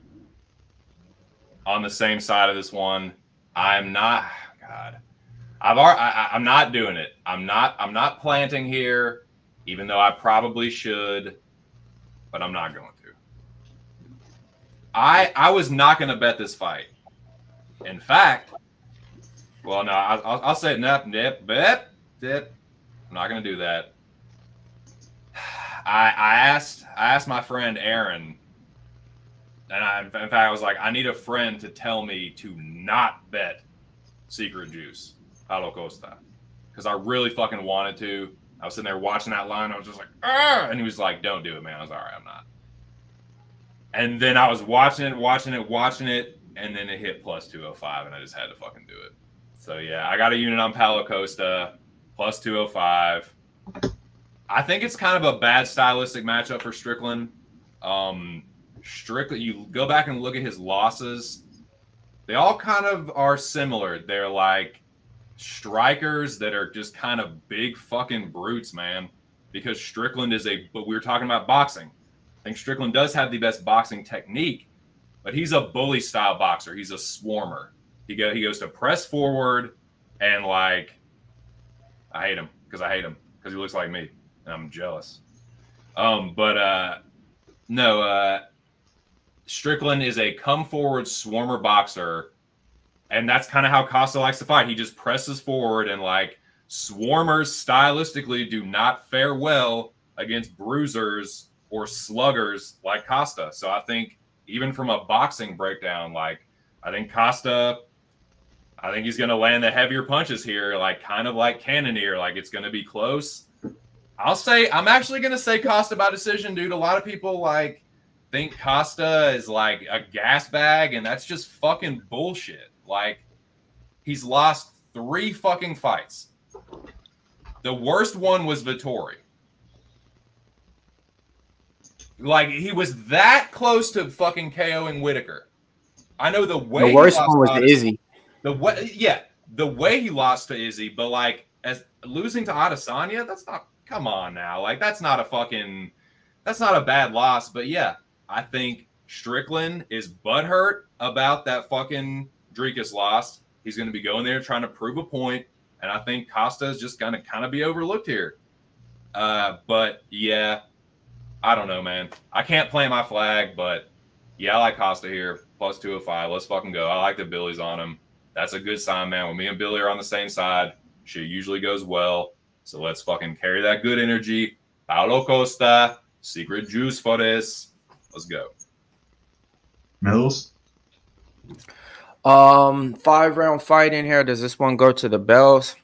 on the same side of this one. I'm not doing it. I'm not planting here, even though I probably should, but I'm not going to. I was not going to bet this fight. In fact, well, no, I'll say it. Dip. I'm not going to do that. I asked my friend Aaron, and in fact, I was like, I need a friend to tell me to not bet Secret Juice, Paulo Costa, because I really fucking wanted to. I was sitting there watching that line. I was just like, ah! And he was like, don't do it, man. I was all right, I'm not. And then I was watching it, and then it hit plus 205, and I just had to fucking do it. So, yeah, I got a unit on Paulo Costa, plus 205. I think it's kind of a bad stylistic matchup for Strickland. Strickland, you go back and look at his losses, they all kind of are similar. They're like strikers that are just kind of big fucking brutes, man. Because Strickland but we were talking about boxing. I think Strickland does have the best boxing technique, but he's a bully style boxer. He's a swarmer. He goes to press forward and like, I hate him because he looks like me and I'm jealous. Strickland is a come forward swarmer boxer, and that's kind of how Costa likes to fight. He just presses forward, and like swarmers stylistically do not fare well against bruisers or sluggers like Costa. So I think even from a boxing breakdown, like I think he's going to land the heavier punches here, like kind of like Cannonier, like it's going to be close. I'm actually going to say Costa by decision, dude. A lot of people like think Costa is like a gas bag, and that's just fucking bullshit. Like, he's lost 3 fucking fights. The worst one was Vettori. Like, he was that close to fucking KOing Whitaker. I know the way the worst one was Izzy. The way he lost to Izzy, but like as losing to Adesanya, that's not. Come on now, like that's not a bad loss. But yeah, I think Strickland is butthurt about that fucking Dricus loss. He's going to be going there trying to prove a point, and I think Costa is just going to kind of be overlooked here. But yeah, I don't know, man. I can't plant my flag, but yeah, I like Costa here. Plus 205. Let's fucking go. I like the Billy's on him. That's a good sign, man. When me and Billy are on the same side, shit usually goes well. So let's fucking carry that good energy. Paulo Costa, Secret Juice for this. Let's go. Millz? 5-round fight in here. Does this one go to the bells?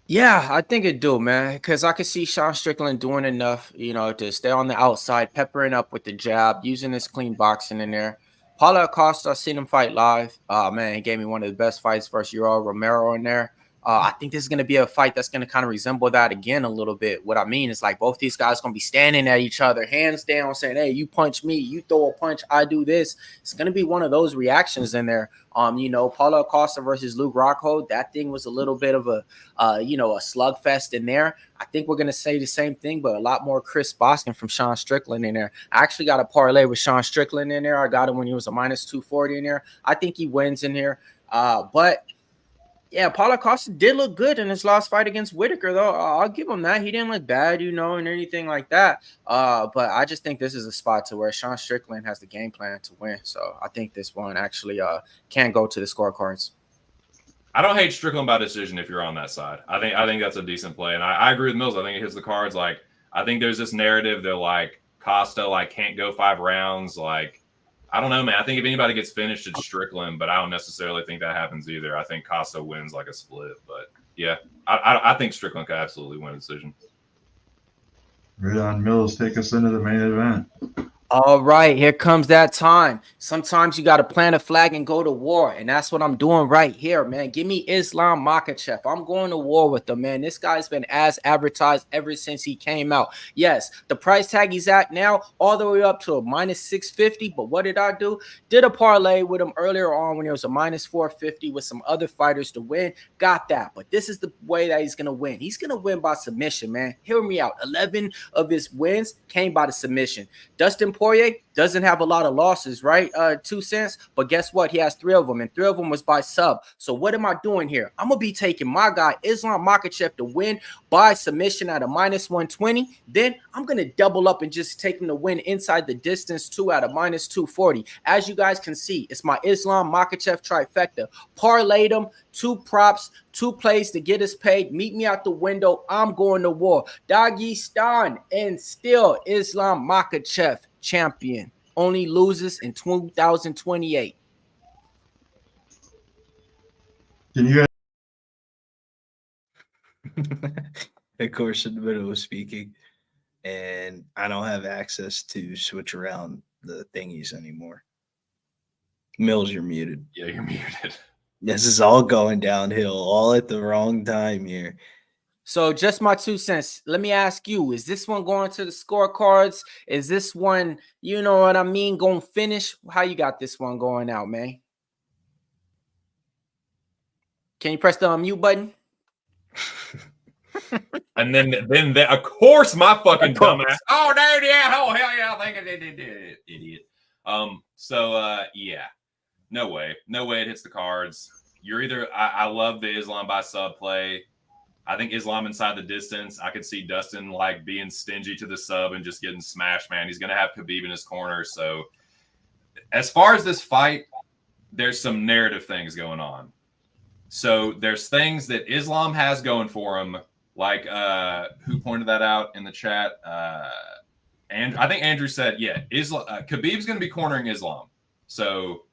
Yeah, I think it do, man, because I could see Sean Strickland doing enough, to stay on the outside, peppering up with the jab, using his clean boxing in there. Paulo Costa, I seen him fight live. Man, he gave me one of the best fights versus Yoel Romero in there. I think this is going to be a fight that's going to kind of resemble that again a little bit. What I mean is, like, both these guys going to be standing at each other, hands down, saying, hey, you punch me, you throw a punch, I do this. It's going to be one of those reactions in there. Paulo Costa versus Luke Rockhold, that thing was a little bit of a slugfest in there. I think we're going to say the same thing, but a lot more crisp boxing from Sean Strickland in there. I actually got a parlay with Sean Strickland in there. I got him when he was a minus 240 in there. I think he wins in here. But yeah, Paulo Costa did look good in his last fight against Whitaker, though. I'll give him that. He didn't look bad, and anything like that. But I just think this is a spot to where Sean Strickland has the game plan to win. So I think this one actually can go to the scorecards. I don't hate Strickland by decision if you're on that side. I think that's a decent play. And I agree with Millz. I think it hits the cards. Like, I think there's this narrative that, like, Costa, like, can't go 5 rounds. Like, I don't know, man. I think if anybody gets finished, it's Strickland, but I don't necessarily think that happens either. I think Costa wins like a split, but yeah, I think Strickland could absolutely win a decision. Right on, Millz. Take us into the main event. All right, here comes that time. Sometimes you got to plant a flag and go to war, and that's what I'm doing right here, man. Give me Islam Makhachev. I'm going to war with him, man. This guy's been as advertised ever since he came out. Yes, the price tag he's at now, all the way up to a minus 650, but what did I do? Did a parlay with him earlier on when he was a minus 450 with some other fighters to win. Got that, but this is the way that he's going to win. He's going to win by submission, man. Hear me out. 11 of his wins came by the submission. Dustin Poirier doesn't have a lot of losses, right? 2 cents. But guess what? He has 3 of them, and 3 of them was by sub. So what am I doing here? I'm going to be taking my guy, Islam Makhachev, to win by submission at a minus 120. Then I'm going to double up and just take him to win inside the distance, too, at a minus 240. As you guys can see, it's my Islam Makhachev trifecta. Parlayed him, 2 props, 2 plays to get us paid. Meet me out the window. I'm going to war. Dagestan, and still Islam Makhachev champion. Only loses in 2028. Can you Of course, in the middle of speaking, and I don't have access to switch around the thingies anymore. Millz, you're muted. Yeah, you're muted. This is all going downhill, all at the wrong time here. So just my 2 cents. Let me ask you, is this one going to the scorecards? Is this one, you know what I mean, going to finish? How you got this one going out, man? Can you press the unmute button? And then of course, my fucking dumbass. Oh, dude, yeah. Oh, hell yeah. I think I did, idiot. Yeah. No way it hits the cards. You're either, I love the Islam by sub play. I think Islam inside the distance. I could see Dustin like being stingy to the sub and just getting smashed, man. He's going to have Khabib in his corner. So as far as this fight, there's some narrative things going on. So there's things that Islam has going for him, like who pointed that out in the chat? And I think Andrew said, yeah, Khabib's going to be cornering Islam. So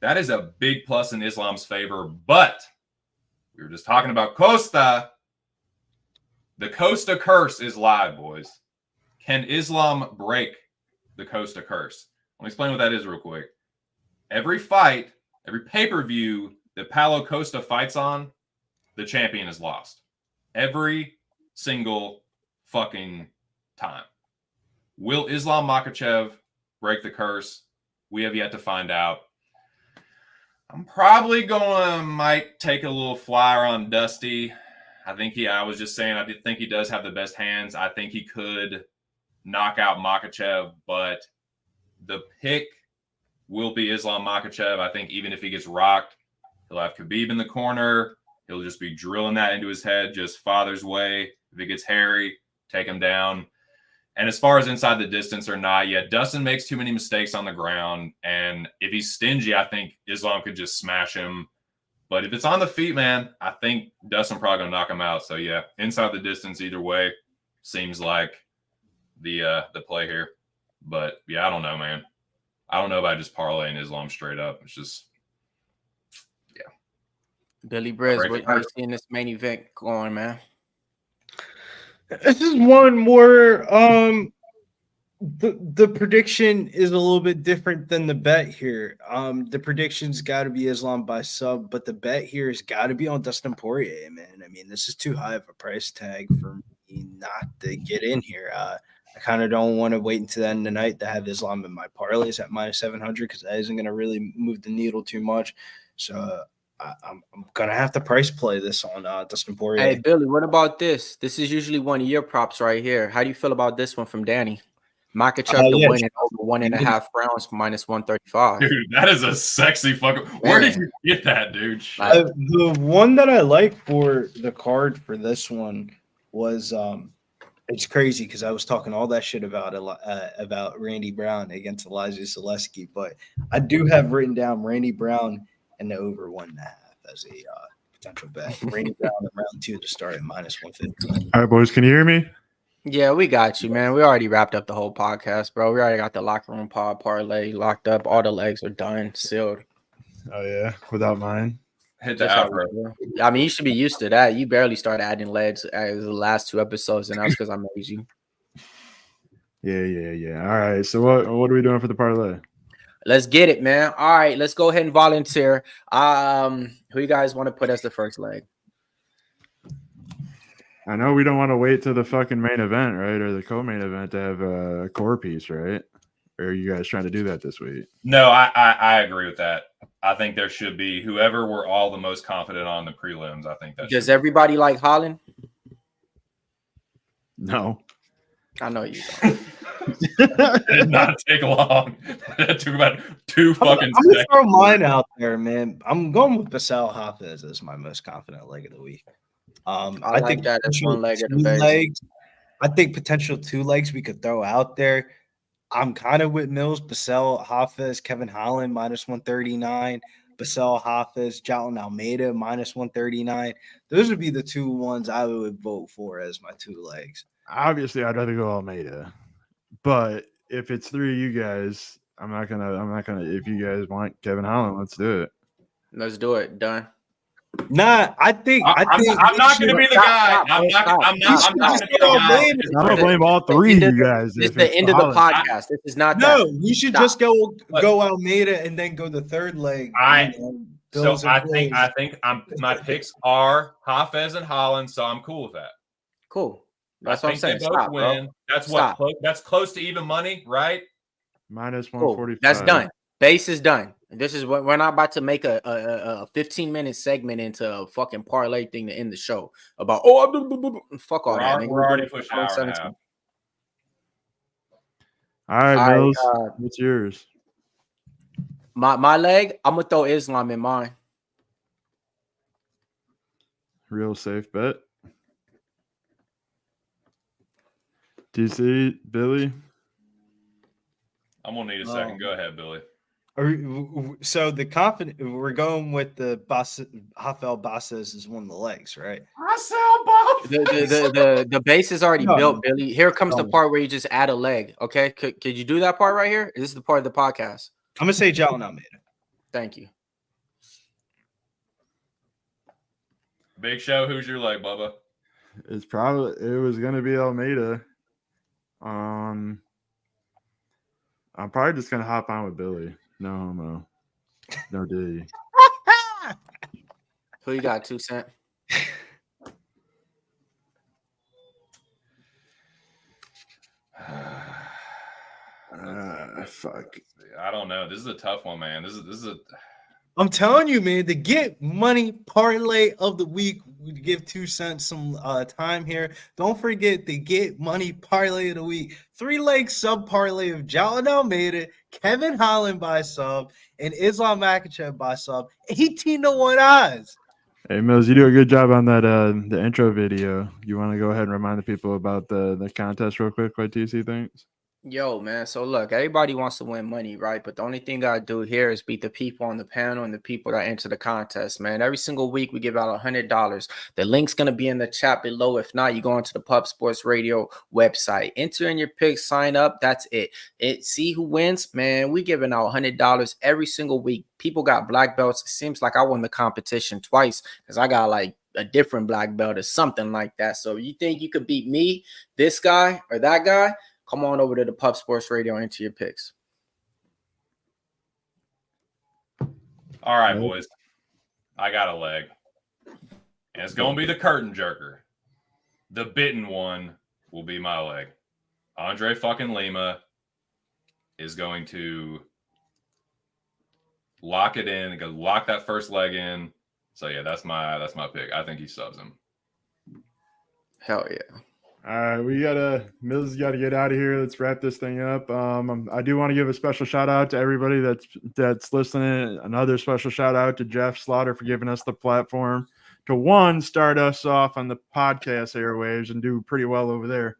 that is a big plus in Islam's favor. But we were just talking about Costa. The Costa curse is live, boys. Can Islam break the Costa curse? Let me explain what that is real quick. Every fight, every pay-per-view that Paulo Costa fights on, the champion is lost. Every single fucking time. Will Islam Makhachev break the curse? We have yet to find out. I'm probably might take a little flyer on Dusty. I was just saying, I did think he does have the best hands. I think he could knock out Makhachev, but the pick will be Islam Makhachev. I think even if he gets rocked, he'll have Khabib in the corner. He'll just be drilling that into his head, just father's way. If it gets hairy, take him down. And as far as inside the distance or not, yeah, Dustin makes too many mistakes on the ground. And if he's stingy, I think Islam could just smash him. But if it's on the feet, man, I think Dustin probably going to knock him out. So, yeah, inside the distance either way seems like the play here. But, yeah, I don't know, man. I don't know about just parlaying Islam straight up. It's just, Billy Briz, Right. how you seeing this main event going, man? This is one more. The prediction is a little bit different than the bet here. The prediction's got to be Islam by sub, but the bet here has got to be on Dustin Poirier, man. I mean, this is too high of a price tag for me not to get in here. I kind of don't want to wait until the end of the night to have Islam in my parlays at minus 700 because that isn't going to really move the needle too much. So I'm going to have to price play this on Dustin Poirier. Hey, Billy, what about this? This is usually one of your props right here. How do you feel about this one from Danny? Makhachev to win in over 1.5 rounds for minus 135. dude, that is a sexy fucking. Where did you get that, dude? The one that I like for the card for this one was it's crazy because I was talking all that shit about Randy Brown against Elizeu Zaleski, but I do have written down Randy Brown and the over 1.5 as a potential bet. Randy Brown in round 2 to start at minus 150. All right, boys, can you hear me? Yeah, we got you, man. We already wrapped up the whole podcast, bro. We already got the locker room pod parlay locked up. All the legs are done, sealed. Oh yeah, without mine. Hit the That's how outro. we do. I mean, you should be used to that. You barely started adding legs as the last 2 episodes, and that's because I made you. Yeah. All right. So what are we doing for the parlay? Let's get it, man. All right, let's go ahead and volunteer. Who you guys want to put as the first leg? I know we don't want to wait till the fucking main event, right, or the co-main event to have a core piece, right? Or are you guys trying to do that this week? No, I agree with that. I think there should be whoever we're all the most confident on the prelims. I think that. Does everybody like Holland? No. I know you don't. It did not take long. It took about 2 fucking I'm gonna seconds. throw mine out there, man. I'm going with Bassil Hafez as my most confident leg of the week. I like think that as one leg of the two base. legs. I think potential 2 legs we could throw out there. I'm kind of with Millz, Bassil Hafez, Kevin Holland minus 139, Bassil Hafez, Jailton Almeida minus 139. Those would be the 2 ones I would vote for as my 2 legs. Obviously, I'd rather go Almeida, but if it's 3 of you guys, I'm not gonna. If you guys want Kevin Holland, let's do it. Let's do it. Done. Nah, I think I'm not going to be the guy. I'm not going to be the guy. I'm gonna blame all 3 of you guys. This is if the it's end of the Holland. podcast. This is not No, that. we should Stop. just go Almeida and then go the 3rd leg. So I think my picks are Hafez and Holland, so I'm cool with that. Cool. That's I what I'm think saying. they both Stop, win. bro. That's Stop. that's close to even money, right? Minus Cool. 145. That's done. Base is done. This is what we're not about to make a 15-minute segment into a fucking parlay thing to end the show about. Fuck all that. We're already pushing an hour and a half. All right, All right, Mills. What's yours? My leg, I'm gonna throw Islam in mine. Real safe bet. DC, Billy. I'm gonna need a second. Go ahead, Billy. So the confident we're going with the Hafel Basses is one of the legs, right? The base is already No. built, Billy. Here comes the No. part where you just add a leg. Okay, could you do that part right here? This is the part of the podcast. I'm gonna say Jailton Almeida. Thank you. Big Show, who's your leg, Bubba? It was gonna be Almeida. I'm probably just gonna hop on with Billy. No homo. No D. Who you got, 2 Cent? Fuck. I don't know. This is a tough one, man. This is a I'm telling you, man, the get money parlay of the week. We give 2 cents some time here. Don't forget the get money parlay of the week. 3 leg sub parlay of Jailton Almeida, Kevin Holland by sub, and Islam Makhachev by sub. 18-1 odds. Hey Mills, you do a good job on that the intro video. You want to go ahead and remind the people about the contest real quick, what TC thinks? Yo, man. So look, everybody wants to win money, right? But the only thing I do here is beat the people on the panel and the people that enter the contest, man. Every single week we give out $100. The link's gonna be in the chat below. If not, you go into the Pub Sports Radio website, enter in your picks, sign up. That's it. See who wins, man. We giving out $100 every single week. People got black belts. It seems like I won the competition twice because I got like a different black belt or something like that. So you think you could beat me, this guy, or that guy? Come on over to the Pub Sports Radio and enter your picks. All right, boys. I got a leg. And it's going to be the curtain jerker. The bitten one will be my leg. Andre fucking Lima is going to lock it in. Lock that first leg in. So, yeah, that's my pick. I think he subs him. Hell yeah. All right, Millz got to get out of here. Let's wrap this thing up. I do want to give a special shout out to everybody that's listening. Another special shout out to Jeff Slaughter for giving us the platform to start us off on the podcast airwaves and do pretty well over there,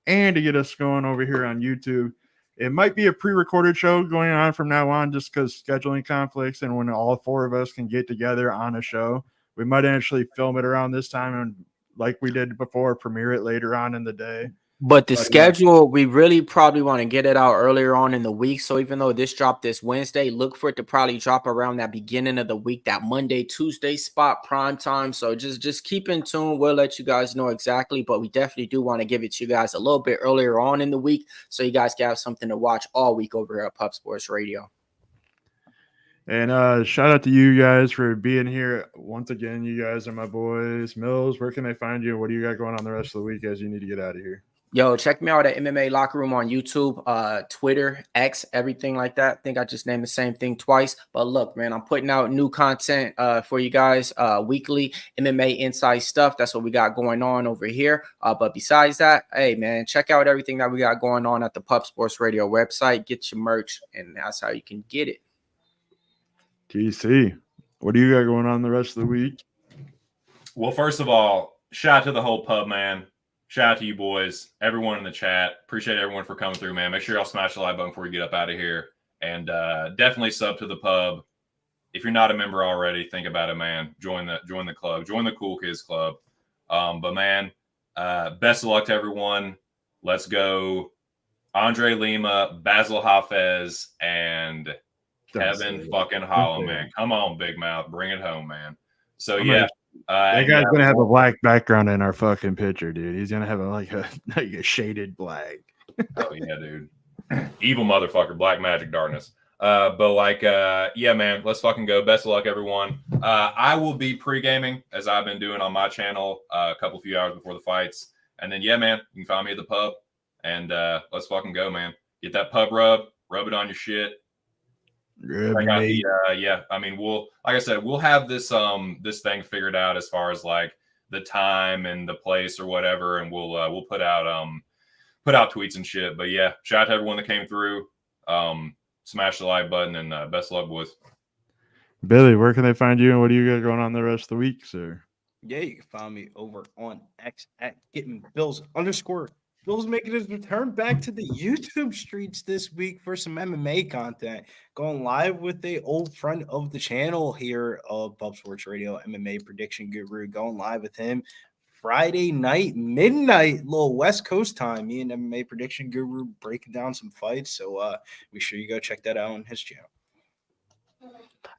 and to get us going over here on YouTube. It might be a pre-recorded show going on from now on, just because scheduling conflicts, and when all four of us can get together on a show, we might actually film it around this time and, like we did before, premiere it later on in the day. But the schedule, we really probably want to get it out earlier on in the week. So even though this dropped this Wednesday, look for it to probably drop around that beginning of the week, that Monday, Tuesday spot, prime time. So just keep in tune. We'll let you guys know exactly, but we definitely do want to give it to you guys a little bit earlier on in the week so you guys can have something to watch all week over here at Pub Sports Radio. And shout out to you guys for being here once again. You guys are my boys. Millz, where can they find you? What do you got going on the rest of the week as you need to get out of here? Yo, check me out at MMA Locker Room on YouTube, Twitter, X, everything like that. I think I just named the same thing twice. But look, man, I'm putting out new content for you guys weekly, MMA inside stuff. That's what we got going on over here. But besides that, hey, man, check out everything that we got going on at the Pub Sports Radio website. Get your merch, and that's how you can get it. TC, what do you got going on the rest of the week? Well, first of all, shout out to the whole pub, man. Shout out to you boys, everyone in the chat. Appreciate everyone for coming through, man. Make sure y'all smash the like button before you get up out of here. And definitely sub to the pub. If you're not a member already, think about it, man. Join the club. Join the Cool Kids Club. But, man, best of luck to everyone. Let's go. Andre Lima, Bassil Hafez, and Kevin fucking Holland, man. Come on, Big Mouth. Bring it home, man. So, yeah. That guy's going to have a black background in our fucking picture, dude. He's going to have like a shaded black. Oh, yeah, dude. Evil motherfucker. Black magic darkness. Yeah, man. Let's fucking go. Best of luck, everyone. I will be pre-gaming, as I've been doing on my channel a few hours before the fights. And then, yeah, man, you can find me at the pub. And let's fucking go, man. Get that pub rub it on your shit. We'll have this thing figured out as far as like the time and the place or whatever, and we'll put out tweets and shit. But yeah, shout out to everyone that came through. Smash the like button, and best of luck, boys. Billy, where can they find you, and what do you got going on the rest of the week, sir? Yeah, you can find me over on X at @GettingBills_. Bill's making his return back to the YouTube streets this week for some MMA content. Going live with a old friend of the channel here of Pub Sports Radio, MMA Prediction Guru. Going live with him Friday night, midnight, little West Coast time. Me and MMA Prediction Guru breaking down some fights. So be sure you go check that out on his channel.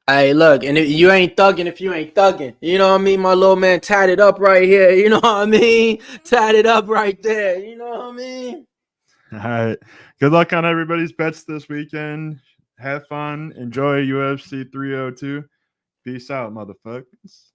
Hey, look, and if you ain't thugging. You know what I mean? My little man tatted up right here. You know what I mean? Tatted up right there. You know what I mean? All right. Good luck on everybody's bets this weekend. Have fun. Enjoy UFC 302. Peace out, motherfuckers.